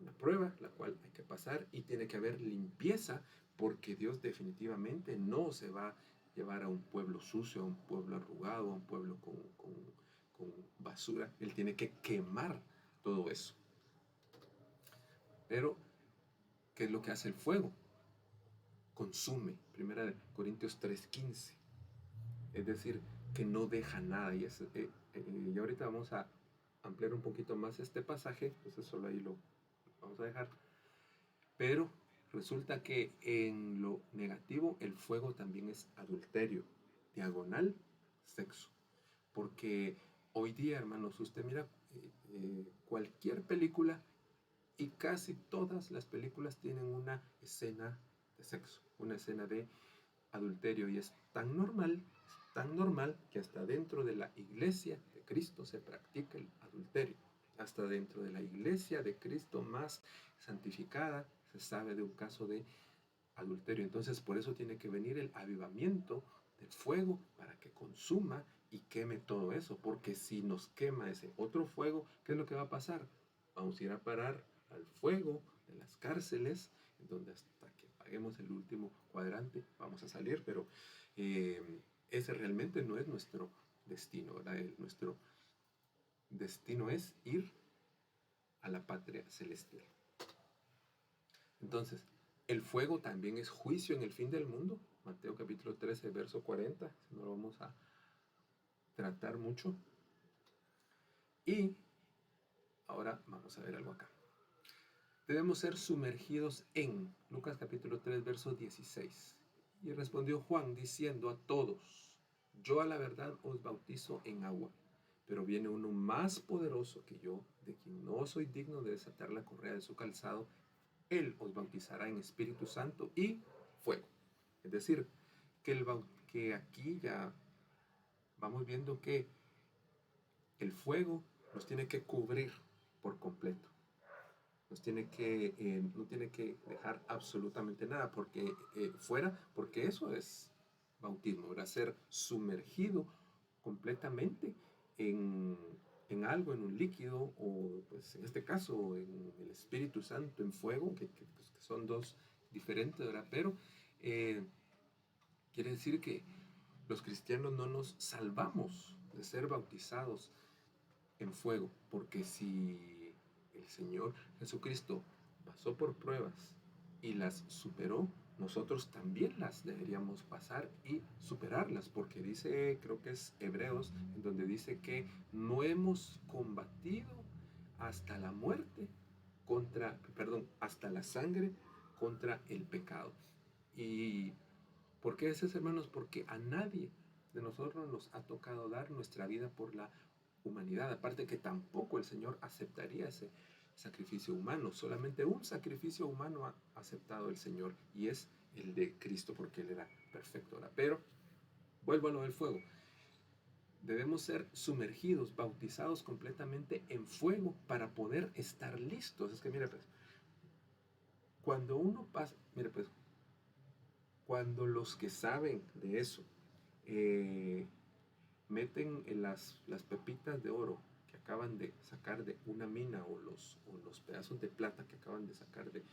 una prueba, la cual hay que pasar, y tiene que haber limpieza, porque Dios definitivamente no se va a llevar a un pueblo sucio, a un pueblo arrugado, a un pueblo con basura. Él tiene que quemar todo eso. Pero, ¿qué es lo que hace el fuego? Consume. Primera de Corintios 3:15. Es decir, que no deja nada. Y ahorita vamos a ampliar un poquito más este pasaje, entonces solo ahí lo vamos a dejar. Pero resulta que en lo negativo el fuego también es adulterio, diagonal, sexo. Porque hoy día, hermanos, usted mira cualquier película y casi todas las películas tienen una escena de sexo, una escena de adulterio y es tan normal que hasta dentro de la iglesia de Cristo se practica el adulterio. Hasta dentro de la iglesia de Cristo más santificada se sabe de un caso de adulterio. Entonces por eso tiene que venir el avivamiento del fuego para que consuma y queme todo eso, porque si nos quema ese otro fuego, ¿qué es lo que va a pasar? Vamos a ir a parar al fuego de las cárceles, en donde hasta que paguemos el último cuadrante vamos a salir, pero ese realmente no es nuestro destino, ¿verdad? Nuestro destino es ir a la patria celestial. Entonces, el fuego también es juicio en el fin del mundo. Mateo capítulo 13, verso 40, no lo vamos a tratar mucho. Y ahora vamos a ver algo acá. Debemos ser sumergidos en Lucas capítulo 3, verso 16. Y respondió Juan diciendo a todos, yo a la verdad os bautizo en agua, pero viene uno más poderoso que yo, de quien no soy digno de desatar la correa de su calzado. Él os bautizará en Espíritu Santo y fuego. Es decir, que aquí ya vamos viendo que el fuego nos tiene que cubrir por completo. No tiene que dejar absolutamente nada porque fuera, porque eso es bautismo, ¿verdad? Ser sumergido completamente en, en algo, en un líquido, o pues en este caso en el Espíritu Santo, en fuego, pues, que son dos diferentes, ¿verdad? Pero quiere decir que los cristianos no nos salvamos de ser bautizados en fuego, porque si el Señor Jesucristo pasó por pruebas y las superó, nosotros también las deberíamos pasar y superarlas, porque dice, creo que es Hebreos, en donde dice que no hemos combatido hasta la muerte hasta la sangre contra el pecado. ¿Y por qué es eso, hermanos? Porque a nadie de nosotros nos ha tocado dar nuestra vida por la humanidad. Aparte que tampoco el Señor aceptaría ese sacrificio humano. Solamente un sacrificio humano ha aceptado el Señor, y es el de Cristo, porque Él era perfecto. ¿Verdad? Pero vuelvo a lo del fuego. Debemos ser sumergidos, bautizados completamente en fuego para poder estar listos. Es que mire pues, cuando uno pasa, mire pues, cuando los que saben de eso meten en las pepitas de oro que acaban de sacar de una mina, o los pedazos de plata que acaban de sacar de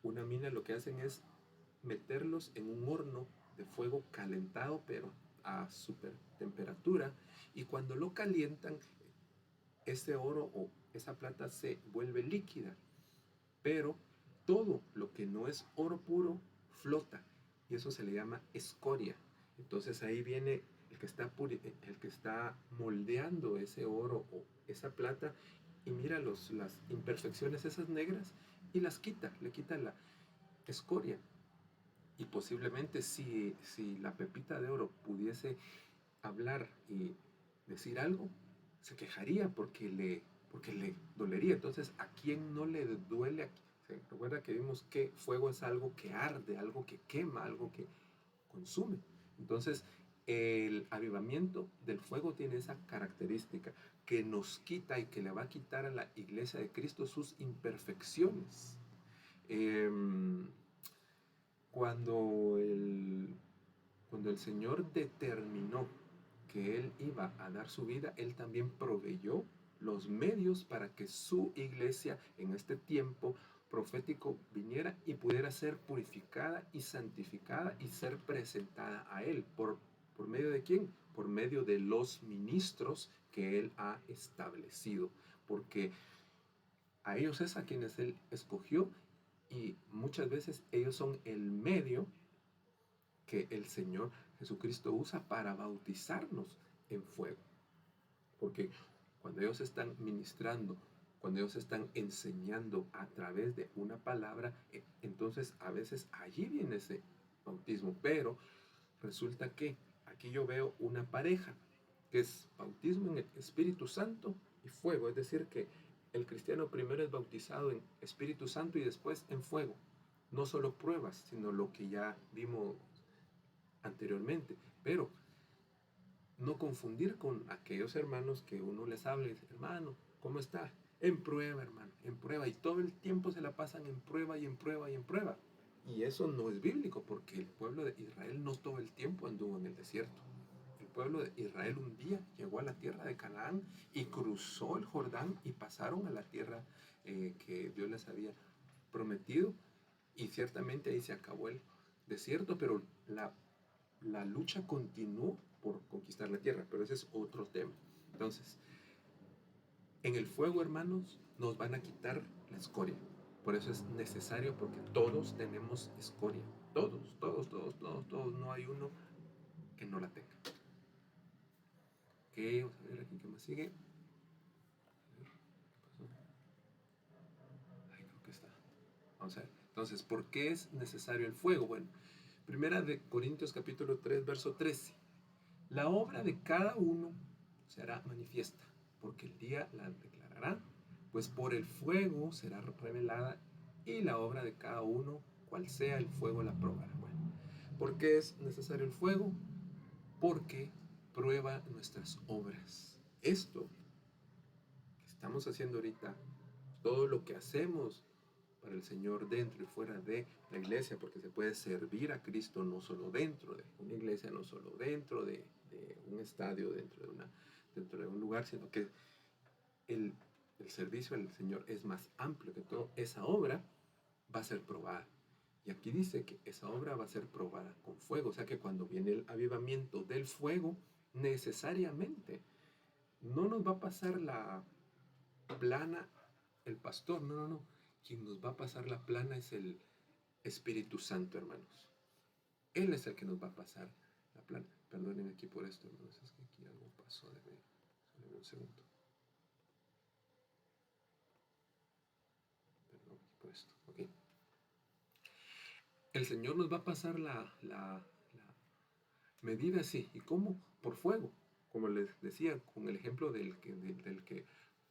una mina, lo que hacen es meterlos en un horno de fuego calentado, pero a super temperatura, y cuando lo calientan, ese oro o esa plata se vuelve líquida, pero todo lo que no es oro puro flota, y eso se le llama escoria. Entonces ahí viene el que está moldeando ese oro o esa plata, y mira las imperfecciones esas negras, y las quita, le quita la escoria. Y posiblemente si la pepita de oro pudiese hablar y decir algo, se quejaría porque le dolería. Entonces, ¿a quién no le duele? ¿Se recuerda que vimos que fuego es algo que arde, algo que quema, algo que consume? Entonces, el avivamiento del fuego tiene esa característica, que nos quita y que le va a quitar a la iglesia de Cristo sus imperfecciones. Cuando el Señor determinó que Él iba a dar su vida, Él también proveyó los medios para que su iglesia en este tiempo profético viniera y pudiera ser purificada y santificada y ser presentada a Él. ¿Por medio de quién? Por medio de los ministros que Él ha establecido. Porque a ellos es a quienes Él escogió, y muchas veces ellos son el medio que el Señor Jesucristo usa para bautizarnos en fuego. Porque cuando ellos están ministrando, cuando ellos están enseñando a través de una palabra, entonces a veces allí viene ese bautismo. Pero resulta que aquí yo veo una pareja, que es bautismo en el Espíritu Santo y fuego. Es decir, que el cristiano primero es bautizado en Espíritu Santo y después en fuego. No solo pruebas, sino lo que ya vimos anteriormente. Pero no confundir con aquellos hermanos que uno les habla y dice, hermano, ¿cómo está? En prueba, hermano, en prueba. Y todo el tiempo se la pasan en prueba y en prueba y en prueba. Y eso no es bíblico, porque el pueblo de Israel no todo el tiempo anduvo en el desierto. El pueblo de Israel un día llegó a la tierra de Canaán y cruzó el Jordán y pasaron a la tierra que Dios les había prometido. Y ciertamente ahí se acabó el desierto, pero la lucha continuó por conquistar la tierra, pero ese es otro tema. Entonces, en el fuego, hermanos, nos van a quitar la escoria. Por eso es necesario, porque todos tenemos escoria. Todos, todos, todos, todos, todos. No hay uno que no la tenga. Ok, vamos a ver aquí qué más sigue. A ver, ¿qué pasó? Ay, creo que está. Vamos a ver. Entonces, ¿por qué es necesario el fuego? Bueno, primera de Corintios capítulo 3, verso 13. La obra de cada uno será manifiesta, porque el día la declarará, pues por el fuego será revelada, y la obra de cada uno, cual sea el fuego, la probará. Bueno, ¿por qué es necesario el fuego? Porque prueba nuestras obras. Esto que estamos haciendo ahorita, todo lo que hacemos para el Señor dentro y fuera de la iglesia, porque se puede servir a Cristo no solo dentro de una iglesia, no solo dentro de un estadio, dentro de un lugar, sino que el, el servicio al Señor es más amplio que todo. Esa obra va a ser probada. Y aquí dice que esa obra va a ser probada con fuego. O sea que cuando viene el avivamiento del fuego, necesariamente no nos va a pasar la plana el pastor, no, no, no. Quien nos va a pasar la plana es el Espíritu Santo, hermanos. Él es el que nos va a pasar la plana. Perdonen aquí por esto, hermanos, es que aquí algo pasó. Solo un segundo. Perdón aquí por esto. Ok. El Señor nos va a pasar la medida así. ¿Y cómo? Por fuego. Como les decía, con el ejemplo del que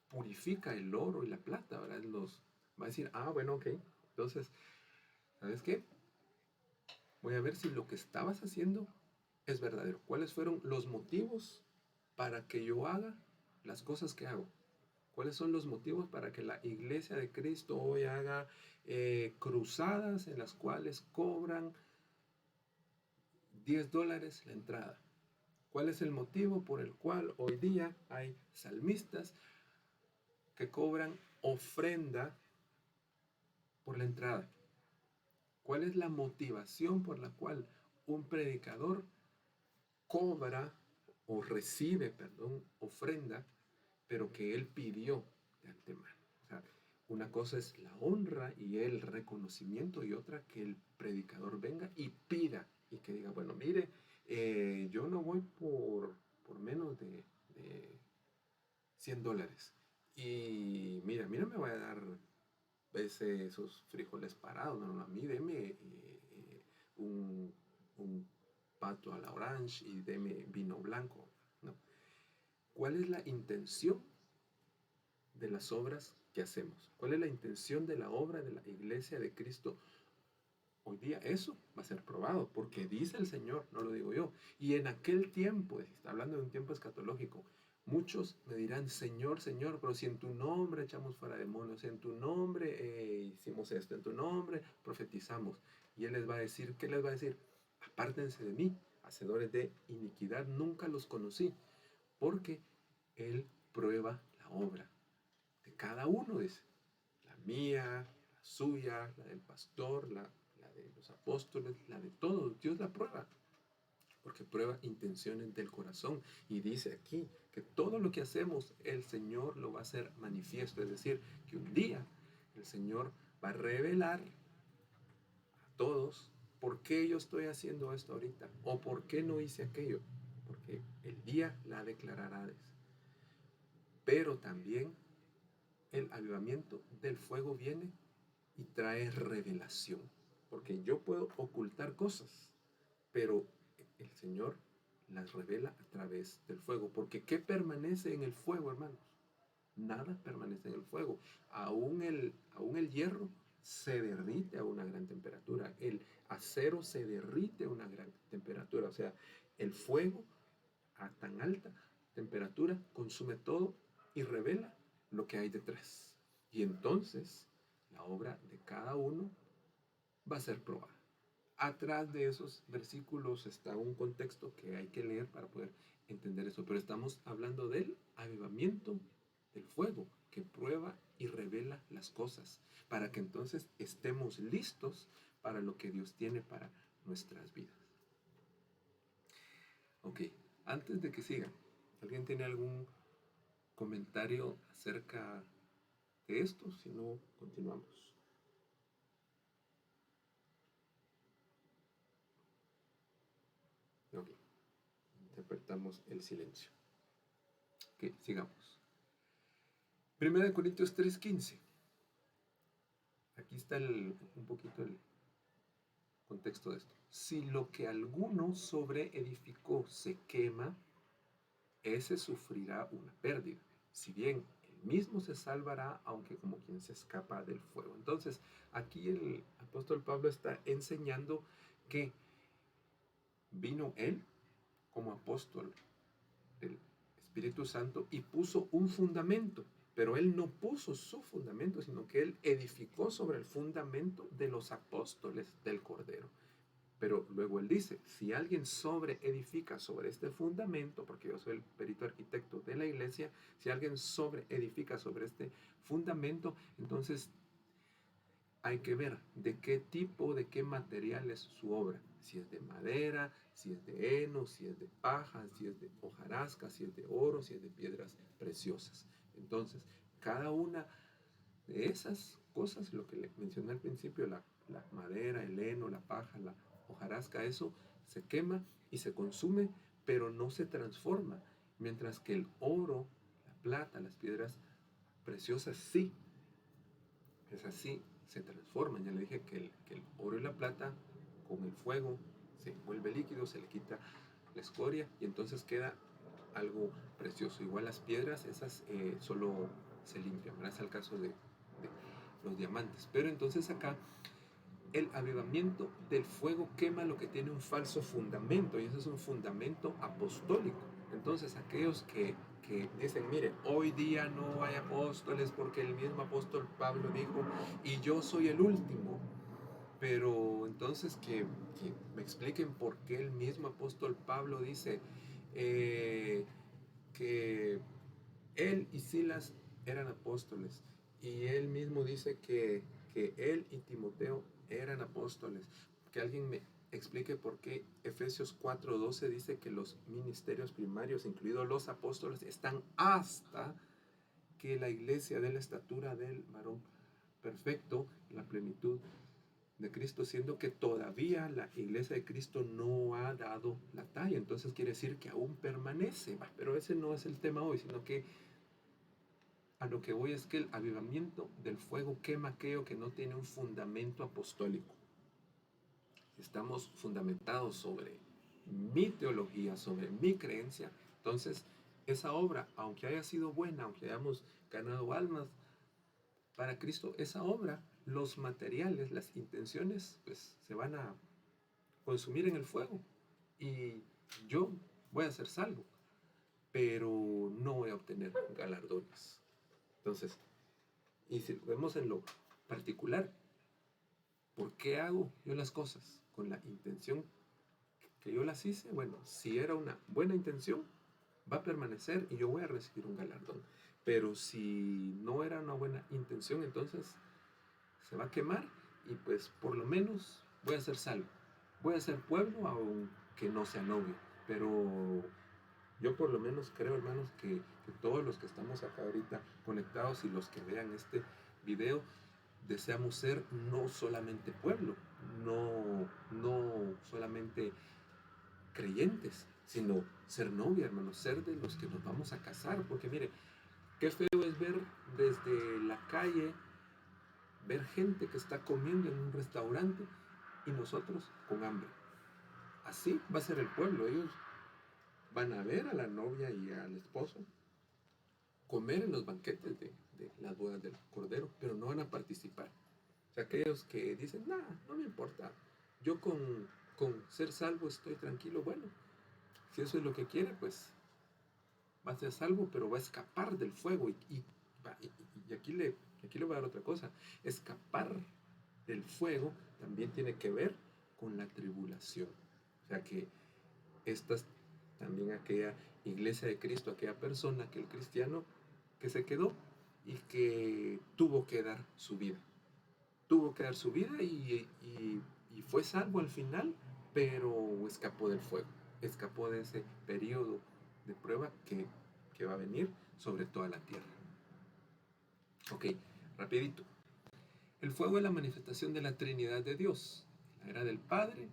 purifica el oro y la plata, ¿verdad? Los va a decir, ah, bueno, ok. Entonces, ¿sabes qué? Voy a ver si lo que estabas haciendo es verdadero. ¿Cuáles fueron los motivos para que yo haga las cosas que hago? ¿Cuáles son los motivos para que la iglesia de Cristo hoy haga cruzadas en las cuales cobran $10 la entrada? ¿Cuál es el motivo por el cual hoy día hay salmistas que cobran ofrenda por la entrada? ¿Cuál es la motivación por la cual un predicador cobra o recibe, perdón, ofrenda, pero que él pidió de antemano? O sea, una cosa es la honra y el reconocimiento, y otra que el predicador venga y pida y que diga, bueno, mire, yo no voy por menos de $100. Y mira, a mí no me va a dar esos frijoles parados, no, no, a mí deme un pato a la orange y deme vino blanco. No. ¿Cuál es la intención de las obras que hacemos? ¿Cuál es la intención de la obra de la iglesia de Cristo? Hoy día eso va a ser probado, porque dice el Señor, no lo digo yo. Y en aquel tiempo, está hablando de un tiempo escatológico, muchos me dirán, Señor, Señor, pero si en tu nombre echamos fuera demonios, en tu nombre hicimos esto, en tu nombre profetizamos. Y Él les va a decir, ¿qué les va a decir? Apártense de mí, hacedores de iniquidad, nunca los conocí, porque Él prueba la obra de cada uno, dice, la mía, la suya, la del pastor, la de los apóstoles, la de todos. Dios la prueba, porque prueba intenciones del corazón. Y dice aquí que todo lo que hacemos, el Señor lo va a hacer manifiesto. Es decir, que un día el Señor va a revelar a todos por qué yo estoy haciendo esto ahorita, o por qué no hice aquello, porque el día la declarará. Pero también el avivamiento del fuego viene y trae revelación. Porque yo puedo ocultar cosas, pero el Señor las revela a través del fuego. Porque ¿qué permanece en el fuego, hermanos? Nada permanece en el fuego. Aún el hierro se derrite a una gran temperatura. El acero se derrite a una gran temperatura. O sea, el fuego a tan alta temperatura consume todo y revela lo que hay detrás. Y entonces la obra de cada uno va a ser probada. Atrás de esos versículos está un contexto que hay que leer para poder entender eso, pero estamos hablando del avivamiento del fuego que prueba y revela las cosas, para que entonces estemos listos para lo que Dios tiene para nuestras vidas. Ok, antes de que sigan, ¿alguien tiene algún comentario acerca de esto? Si no, continuamos. Ok, interpretamos el silencio. Ok, sigamos. 1 Corintios 3:15. Aquí está un poquito el contexto de esto. Si lo que alguno sobreedificó se quema, ese sufrirá una pérdida. Si bien él mismo se salvará, aunque como quien se escapa del fuego. Entonces, aquí el apóstol Pablo está enseñando que vino él como apóstol del Espíritu Santo y puso un fundamento, pero él no puso su fundamento, sino que él edificó sobre el fundamento de los apóstoles del Cordero. Pero luego él dice, si alguien edifica sobre este fundamento, porque yo soy el perito arquitecto de la iglesia, si alguien edifica sobre este fundamento, entonces hay que ver de qué tipo, de qué material es su obra. Si es de madera, si es de heno, si es de paja, si es de hojarasca, si es de oro, si es de piedras preciosas. Entonces, cada una de esas cosas, lo que le mencioné al principio, la madera, el heno, la paja, la hojarasca, eso se quema y se consume, pero no se transforma. Mientras que el oro, la plata, las piedras preciosas sí, es así, se transforman. Ya le dije que el oro y la plata con el fuego se vuelve líquido, se le quita la escoria y entonces queda algo precioso. Igual las piedras, esas solo se limpian, ¿verdad? Es el caso de los diamantes. Pero entonces acá el avivamiento del fuego quema lo que tiene un falso fundamento y ese es un fundamento apostólico. Entonces aquellos que dicen, mire, hoy día no hay apóstoles porque el mismo apóstol Pablo dijo, y yo soy el último. Pero entonces que me expliquen por qué el mismo apóstol Pablo dice que él y Silas eran apóstoles y él mismo dice que él y Timoteo eran apóstoles. Que alguien me explique por qué Efesios 4:12 dice que los ministerios primarios, incluidos los apóstoles, están hasta que la iglesia dé la estatura del varón perfecto, la plenitud de Cristo, siendo que todavía la iglesia de Cristo no ha dado la talla. Entonces quiere decir que aún permanece. Pero ese no es el tema hoy, sino que a lo que voy es que el avivamiento del fuego quema aquello que no tiene un fundamento apostólico. Estamos fundamentados sobre mi teología, sobre mi creencia. Entonces, esa obra, aunque haya sido buena, aunque hayamos ganado almas para Cristo, esa obra, los materiales, las intenciones, pues se van a consumir en el fuego. Y yo voy a ser salvo, pero no voy a obtener galardones. Entonces, y si lo vemos en lo particular, ¿por qué hago yo las cosas? Con la intención que yo las hice. Bueno, si era una buena intención, va a permanecer y yo voy a recibir un galardón. Pero si no era una buena intención, entonces se va a quemar y pues por lo menos voy a ser salvo. Voy a ser pueblo aunque no sea novio. Pero yo por lo menos creo, hermanos, que todos los que estamos acá ahorita conectados y los que vean este video, deseamos ser no solamente pueblo, no solamente creyentes, sino ser novia, hermanos, ser de los que nos vamos a casar. Porque mire, qué feo es ver desde la calle, ver gente que está comiendo en un restaurante y nosotros con hambre. Así va a ser el pueblo. Ellos van a ver a la novia y al esposo comer en los banquetes de las bodas del Cordero, pero no van a participar. O sea, aquellos que dicen, nada, no me importa, yo con ser salvo estoy tranquilo. Bueno, si eso es lo que quiere, pues va a ser salvo, pero va a escapar del fuego. Y aquí le voy a dar otra cosa, escapar del fuego también tiene que ver con la tribulación. O sea que esta es también aquella iglesia de Cristo, aquella persona, aquel cristiano que se quedó y que tuvo que dar su vida. Tuvo que dar su vida y fue salvo al final, pero escapó del fuego, escapó de ese periodo de prueba que va a venir sobre toda la tierra. Ok, rapidito. El fuego es la manifestación de la Trinidad de Dios, en la era del Padre,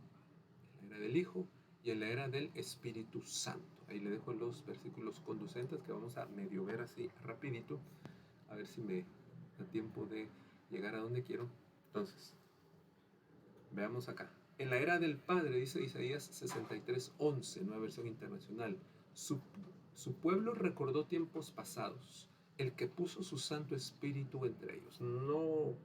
en la era del Hijo y en la era del Espíritu Santo. Ahí le dejo los versículos conducentes que vamos a medio ver así rapidito, a ver si me da tiempo de llegar a donde quiero. Entonces, veamos acá. En la era del Padre, dice Isaías 63:11, nueva versión internacional, su pueblo recordó tiempos pasados, el que puso su Santo Espíritu entre ellos. No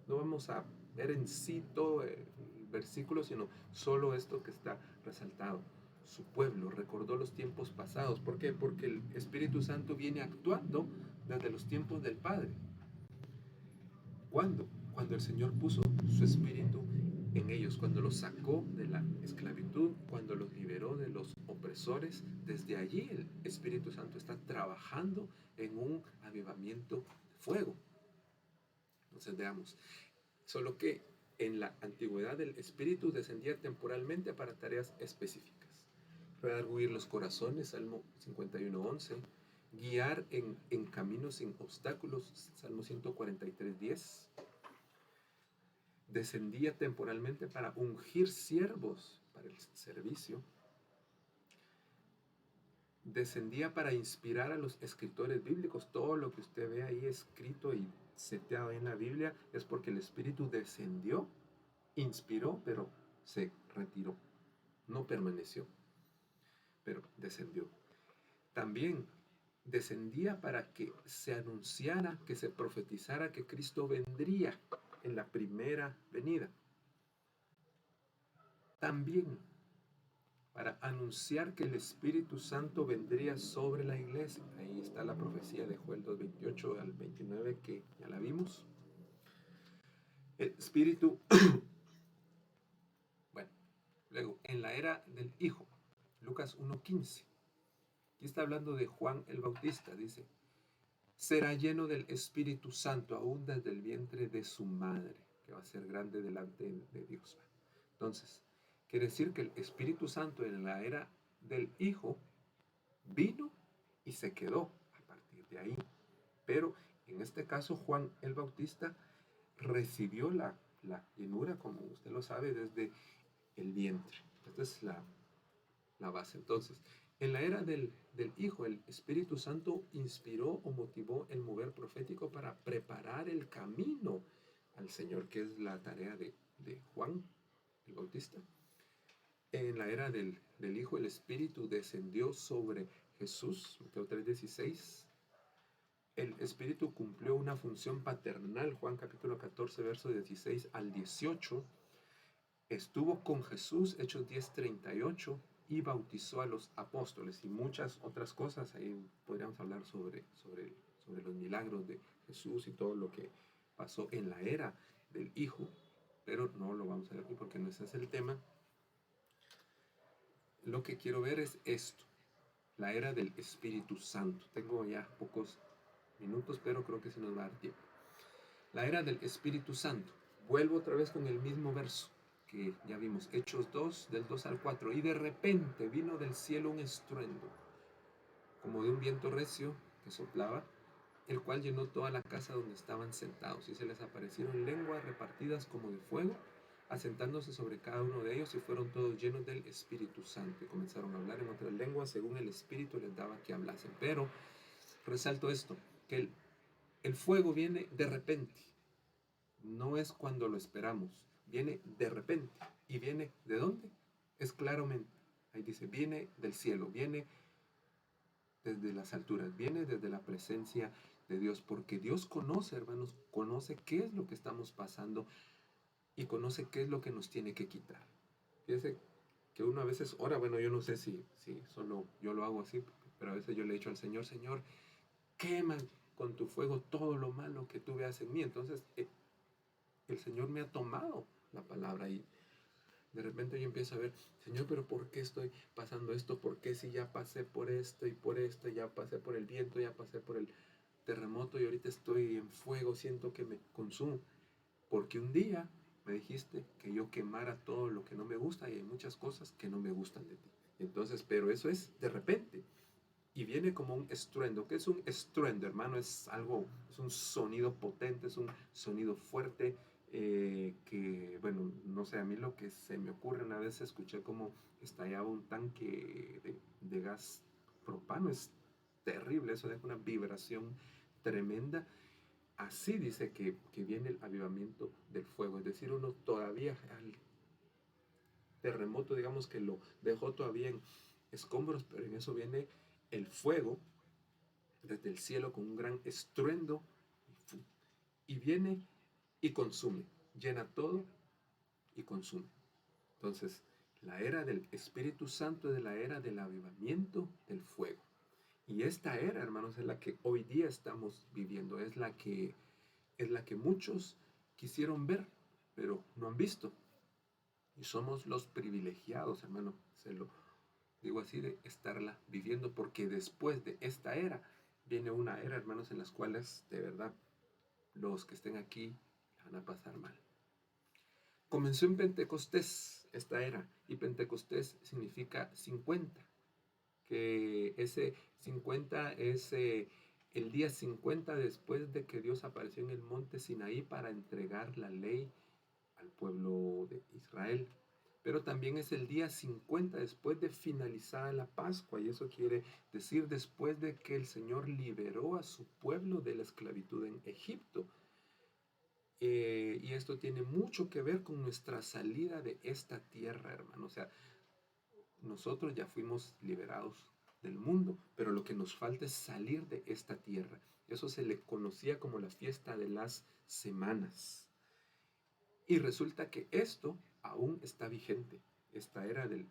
vamos a ver en sí todo el versículo, sino solo esto que está resaltado. Su pueblo recordó los tiempos pasados. ¿Por qué? Porque el Espíritu Santo viene actuando desde los tiempos del Padre. ¿Cuándo? Cuando el Señor puso su Espíritu en ellos, cuando los sacó de la esclavitud, cuando los liberó de los opresores. Desde allí el Espíritu Santo está trabajando en un avivamiento de fuego. Entonces veamos, solo que en la antigüedad el Espíritu descendía temporalmente para tareas específicas. Redarguir los corazones, Salmo 51:11. Guiar en caminos sin obstáculos, Salmo 143:10. Descendía temporalmente para ungir siervos para el servicio. Descendía para inspirar a los escritores bíblicos. Todo lo que usted ve ahí escrito y seteado en la Biblia es porque el Espíritu descendió, inspiró, pero se retiró. No permaneció, pero descendió. También descendía para que se anunciara, que se profetizara que Cristo vendría en la primera venida. También para anunciar que el Espíritu Santo vendría sobre la iglesia. Ahí está la profecía de Joel 2:28 al 29 que ya la vimos. El Espíritu, bueno, luego en la era del Hijo, Lucas 1:15. Aquí está hablando de Juan el Bautista, dice, será lleno del Espíritu Santo aún desde el vientre de su madre, que va a ser grande delante de Dios. Entonces, quiere decir que el Espíritu Santo en la era del Hijo vino y se quedó a partir de ahí. Pero en este caso Juan el Bautista recibió la llenura, como usted lo sabe, desde el vientre. Esta es la base. Entonces, en la era del Hijo, el Espíritu Santo inspiró o motivó el mover profético para preparar el camino al Señor, que es la tarea de Juan el Bautista. En la era del Hijo, el Espíritu descendió sobre Jesús, Mateo 3:16. El Espíritu cumplió una función paternal, Juan capítulo 14, versos 16 al 18. Estuvo con Jesús, Hechos 10:38, y bautizó a los apóstoles y muchas otras cosas. Ahí podríamos hablar sobre los milagros de Jesús y todo lo que pasó en la era del Hijo, pero no lo vamos a ver aquí porque no ese es el tema. Lo que quiero ver es esto, la era del Espíritu Santo. Tengo ya pocos minutos, pero creo que se nos va a dar tiempo. La era del Espíritu Santo. Vuelvo otra vez con el mismo verso que ya vimos, Hechos 2, del 2 al 4. Y de repente vino del cielo un estruendo, como de un viento recio que soplaba, el cual llenó toda la casa donde estaban sentados. Y se les aparecieron lenguas repartidas como de fuego, asentándose sobre cada uno de ellos, y fueron todos llenos del Espíritu Santo. Y comenzaron a hablar en otras lenguas, según el Espíritu les daba que hablasen. Pero resalto esto, que el fuego viene de repente. No es cuando lo esperamos, viene de repente. ¿Y viene de dónde? Es claramente, ahí dice, viene del cielo, viene desde las alturas, viene desde la presencia de Dios, porque Dios conoce, hermanos, conoce qué es lo que estamos pasando y conoce qué es lo que nos tiene que quitar. Fíjense que uno a veces ora, bueno, yo no sé si solo yo lo hago así, pero a veces yo le he dicho al Señor, Señor, quema con tu fuego todo lo malo que tú veas en mí. Entonces, el Señor me ha tomado la palabra y de repente yo empiezo a ver, Señor, pero ¿por qué estoy pasando esto? ¿Por qué si ya pasé por esto y por esto? Ya pasé por el viento, ya pasé por el terremoto y ahorita estoy en fuego, siento que me consumo. Porque un día me dijiste que yo quemara todo lo que no me gusta y hay muchas cosas que no me gustan de ti. Entonces, pero eso es de repente y viene como un estruendo. ¿Qué es un estruendo, hermano? Es algo, es un sonido potente, es un sonido fuerte, que, bueno, no sé, a mí lo que se me ocurre, una vez escuché como estallaba un tanque de gas propano, es terrible, eso deja una vibración tremenda. Así dice que viene el avivamiento del fuego, es decir, uno todavía al terremoto, digamos que lo dejó todavía en escombros, pero en eso viene el fuego desde el cielo con un gran estruendo y viene y consume, llena todo y consume. Entonces, la era del Espíritu Santo es de la era del avivamiento del fuego. Y esta era, hermanos, es la que hoy día estamos viviendo, es la que muchos quisieron ver, pero no han visto. Y somos los privilegiados, hermano, se lo digo así, de estarla viviendo, porque después de esta era viene una era, hermanos, en las cuales de verdad los que estén aquí van a pasar mal. Comenzó en Pentecostés esta era, y Pentecostés significa 50, que ese 50 es el día 50 después de que Dios apareció en el monte Sinaí para entregar la ley al pueblo de Israel. Pero también es el día 50 después de finalizada la Pascua, y eso quiere decir después de que el Señor liberó a su pueblo de la esclavitud en Egipto. Y esto tiene mucho que ver con nuestra salida de esta tierra, hermano. O sea, nosotros ya fuimos liberados del mundo, pero lo que nos falta es salir de esta tierra. Eso se le conocía como la fiesta de las semanas. Y resulta que esto aún está vigente. Esta era del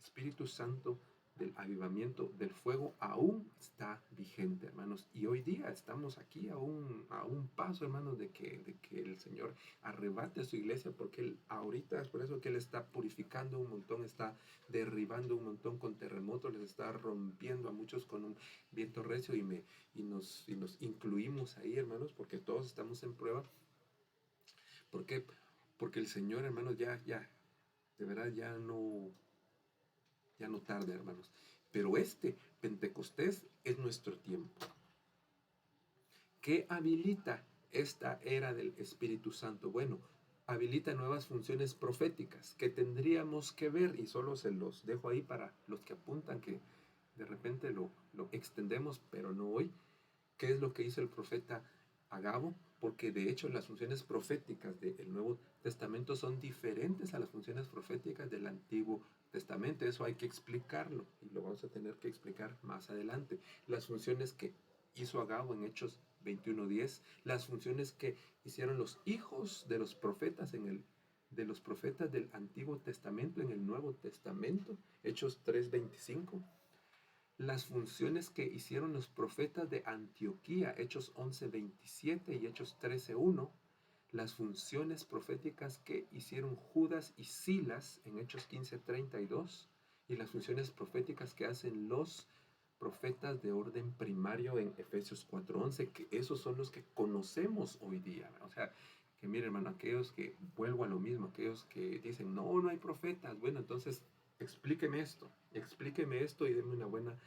Espíritu Santo, del avivamiento, del fuego, aún está vigente, hermanos. Y hoy día estamos aquí a un paso, hermanos, de que el Señor arrebate a su iglesia, porque Él ahorita es por eso que Él está purificando un montón, está derribando un montón con terremotos, les está rompiendo a muchos con un viento recio y nos incluimos ahí, hermanos, porque todos estamos en prueba. ¿Por qué? Porque el Señor, hermanos, de verdad ya no tarda, hermanos. Pero este Pentecostés es nuestro tiempo. ¿Qué habilita esta era del Espíritu Santo? Bueno, habilita nuevas funciones proféticas que tendríamos que ver, y solo se los dejo ahí para los que apuntan, que de repente lo extendemos, pero no hoy. ¿Qué es lo que hizo el profeta Agabo? Porque de hecho las funciones proféticas del Nuevo Testamento son diferentes a las funciones proféticas del Antiguo Testamento. Eso hay que explicarlo y lo vamos a tener que explicar más adelante. Las funciones que hizo Agabo en Hechos 21:10, las funciones que hicieron los hijos de los profetas de los profetas del Antiguo Testamento en el Nuevo Testamento, Hechos 3:25, las funciones que hicieron los profetas de Antioquía, Hechos 11:27 y Hechos 13:1, las funciones proféticas que hicieron Judas y Silas en Hechos 15:32, y las funciones proféticas que hacen los profetas de orden primario en Efesios 4:11, que esos son los que conocemos hoy día. O sea, que miren, hermano, aquellos que, vuelvo a lo mismo, aquellos que dicen, no hay profetas, bueno, entonces explíqueme esto y deme una buena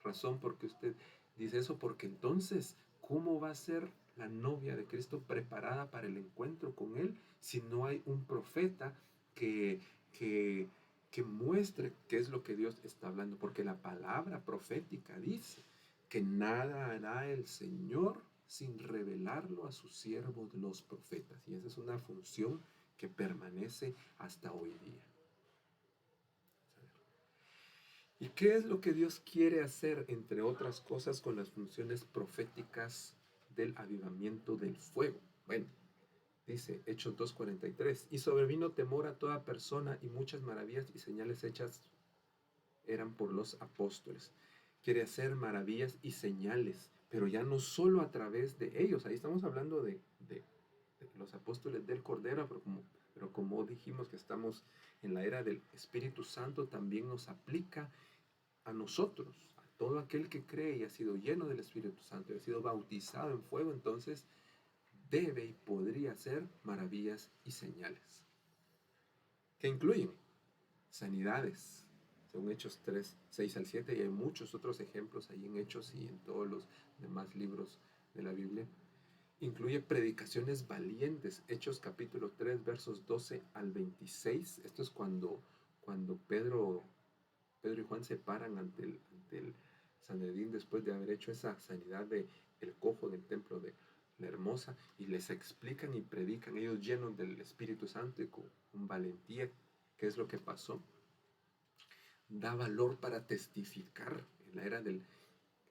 razón porque usted dice eso, porque entonces, ¿cómo va a ser la novia de Cristo preparada para el encuentro con Él si no hay un profeta que, que, que muestre qué es lo que Dios está hablando? Porque la palabra profética dice que nada hará el Señor sin revelarlo a sus siervos los profetas. Y esa es una función que permanece hasta hoy día. ¿Y qué es lo que Dios quiere hacer, entre otras cosas, con las funciones proféticas del avivamiento del fuego? Bueno, dice Hechos 2:43, y sobrevino temor a toda persona y muchas maravillas y señales hechas eran por los apóstoles. Quiere hacer maravillas y señales, pero ya no solo a través de ellos. Ahí estamos hablando de los apóstoles del Cordero, pero como dijimos que estamos en la era del Espíritu Santo, también nos aplica a nosotros, a todo aquel que cree y ha sido lleno del Espíritu Santo y ha sido bautizado en fuego, entonces debe y podría hacer maravillas y señales. ¿Qué incluyen? Sanidades, según Hechos 3, 6 al 7, y hay muchos otros ejemplos ahí en Hechos y en todos los demás libros de la Biblia. Incluye predicaciones valientes, Hechos capítulo 3, versos 12 al 26. Esto es cuando Pedro y Juan se paran ante el Sanedrín después de haber hecho esa sanidad del cojo del templo de la Hermosa, y les explican y predican, ellos llenos del Espíritu Santo y con valentía, qué es lo que pasó. Da valor para testificar en la era del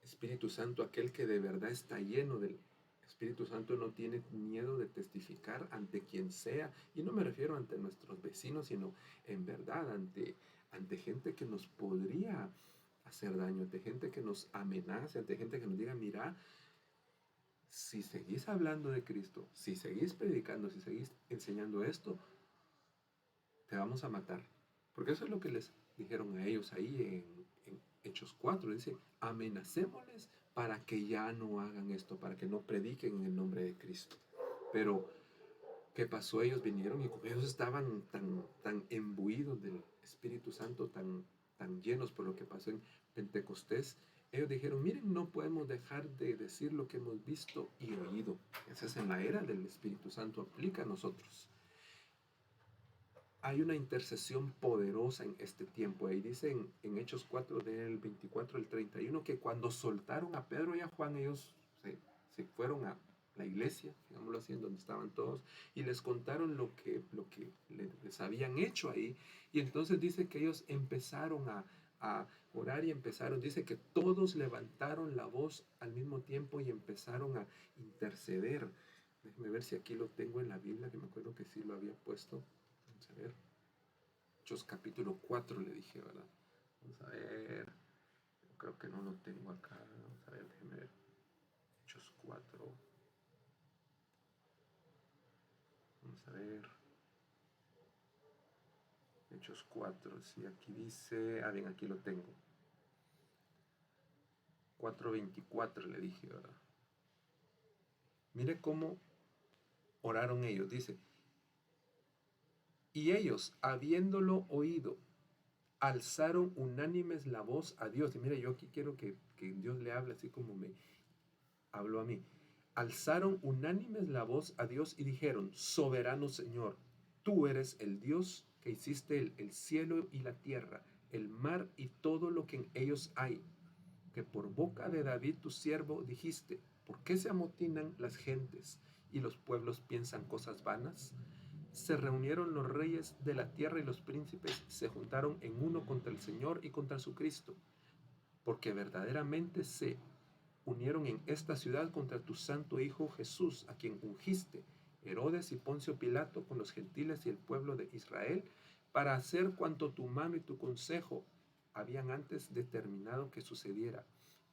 Espíritu Santo. Aquel que de verdad está lleno del Espíritu Santo no tiene miedo de testificar ante quien sea, y no me refiero ante nuestros vecinos, sino en verdad ante gente que nos podría hacer daño, ante gente que nos amenace, ante gente que nos diga, mira, si seguís hablando de Cristo, si seguís predicando, si seguís enseñando esto, te vamos a matar. Porque eso es lo que les dijeron a ellos ahí en Hechos 4. Dice, amenacémosles para que ya no hagan esto, para que no prediquen en el nombre de Cristo. Pero, ¿qué pasó? Ellos vinieron y como ellos estaban tan imbuidos del Espíritu Santo, tan llenos por lo que pasó en Pentecostés, ellos dijeron, miren, no podemos dejar de decir lo que hemos visto y oído. Esa es en la era del Espíritu Santo, aplica a nosotros. Hay una intercesión poderosa en este tiempo. Ahí dice en Hechos 4, del 24 al 31, que cuando soltaron a Pedro y a Juan, ellos se fueron a la iglesia, digámoslo así, en donde estaban todos, y les contaron lo que les habían hecho ahí. Y entonces dice que ellos empezaron a orar y dice que todos levantaron la voz al mismo tiempo y empezaron a interceder. Déjenme ver si aquí lo tengo en la Biblia, que me acuerdo que sí lo había puesto. Vamos a ver. Hechos capítulo 4 le dije, ¿verdad? Vamos a ver. Yo creo que no lo tengo acá. Vamos a ver, déjeme ver. Hechos 4. Vamos a ver. Hechos 4. Sí, aquí dice. Ah, bien, aquí lo tengo. 4:24 le dije, ¿verdad? Mire cómo oraron ellos. Dice, y ellos, habiéndolo oído, alzaron unánimes la voz a Dios. Y mire, yo aquí quiero que Dios le hable así como me habló a mí. Alzaron unánimes la voz a Dios y dijeron, soberano Señor, tú eres el Dios que hiciste el cielo y la tierra, el mar y todo lo que en ellos hay, que por boca de David tu siervo dijiste, ¿por qué se amotinan las gentes y los pueblos piensan cosas vanas? Se reunieron los reyes de la tierra y los príncipes se juntaron en uno contra el Señor y contra su Cristo, porque verdaderamente se unieron en esta ciudad contra tu santo Hijo Jesús, a quien ungiste, Herodes y Poncio Pilato, con los gentiles y el pueblo de Israel, para hacer cuanto tu mano y tu consejo habían antes determinado que sucediera.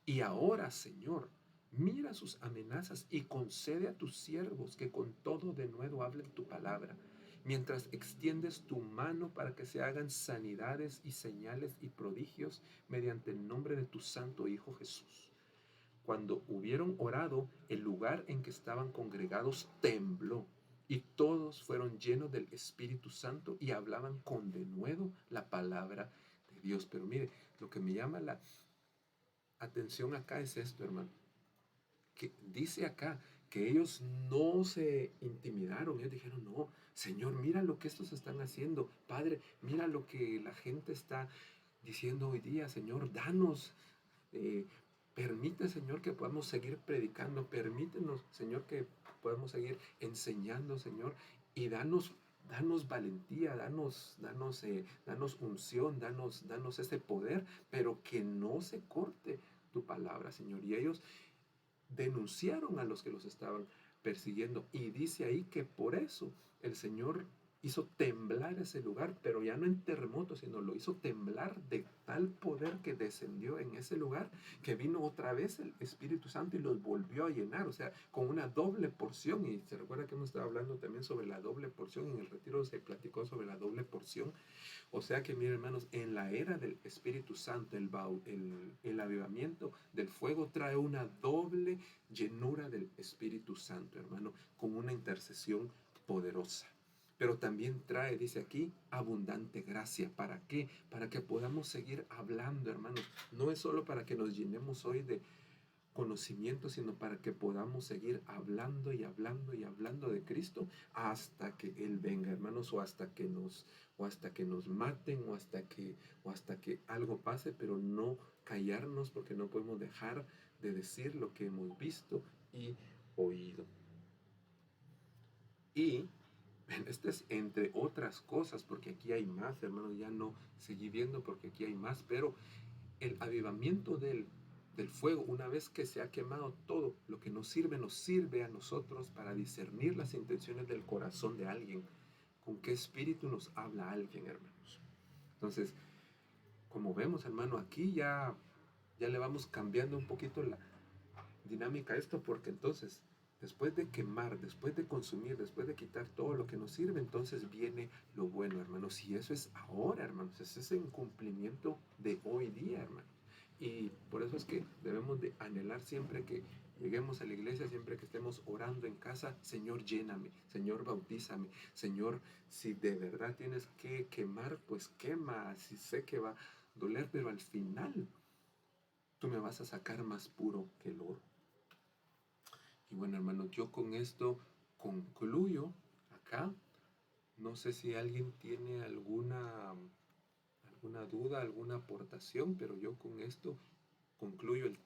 Y ahora, Señor, mira sus amenazas y concede a tus siervos que con todo de nuevo hablen tu palabra, mientras extiendes tu mano para que se hagan sanidades y señales y prodigios mediante el nombre de tu santo Hijo Jesús. Cuando hubieron orado, el lugar en que estaban congregados tembló, y todos fueron llenos del Espíritu Santo y hablaban con denuedo la palabra de Dios. Pero mire, lo que me llama la atención acá es esto, hermano, que dice acá que ellos no se intimidaron, ellos dijeron, no, Señor, mira lo que estos están haciendo, Padre, mira lo que la gente está diciendo hoy día, Señor, danos, permite, Señor, que podamos seguir predicando, permítenos, Señor, que podamos seguir enseñando, Señor, y danos valentía, danos unción, danos ese poder, pero que no se corte tu palabra, Señor. Y ellos denunciaron a los que los estaban persiguiendo. Y dice ahí que por eso el Señor hizo temblar ese lugar, pero ya no en terremoto, sino lo hizo temblar de tal poder que descendió en ese lugar, que vino otra vez el Espíritu Santo y los volvió a llenar, o sea, con una doble porción. Y se recuerda que hemos estado hablando también sobre la doble porción, en el retiro se platicó sobre la doble porción. O sea que, miren hermanos, en la era del Espíritu Santo, el avivamiento del fuego trae una doble llenura del Espíritu Santo, hermano, con una intercesión poderosa. Pero también trae, dice aquí, abundante gracia. ¿Para qué? Para que podamos seguir hablando, hermanos. No es solo para que nos llenemos hoy de conocimiento, sino para que podamos seguir hablando y hablando y hablando de Cristo hasta que Él venga, hermanos, o hasta que nos maten, o hasta que algo pase, pero no callarnos, porque no podemos dejar de decir lo que hemos visto y oído. Y este es entre otras cosas, porque aquí hay más, hermanos, ya no seguí viendo porque aquí hay más, pero el avivamiento del fuego, una vez que se ha quemado todo, lo que nos sirve a nosotros para discernir las intenciones del corazón de alguien. ¿Con qué espíritu nos habla alguien, hermanos? Entonces, como vemos, hermano, aquí ya le vamos cambiando un poquito la dinámica a esto, porque entonces, después de quemar, después de consumir, después de quitar todo lo que nos sirve, entonces viene lo bueno, hermanos. Y eso es ahora, hermanos. Ese es en cumplimiento de hoy día, hermanos. Y por eso es que debemos de anhelar siempre que lleguemos a la iglesia, siempre que estemos orando en casa: Señor, lléname, Señor, bautízame, Señor, si de verdad tienes que quemar, pues quema, si sé que va a doler, pero al final tú me vas a sacar más puro que el oro. Y bueno, hermanos, yo con esto concluyo acá. No sé si alguien tiene alguna duda, alguna aportación, pero yo con esto concluyo el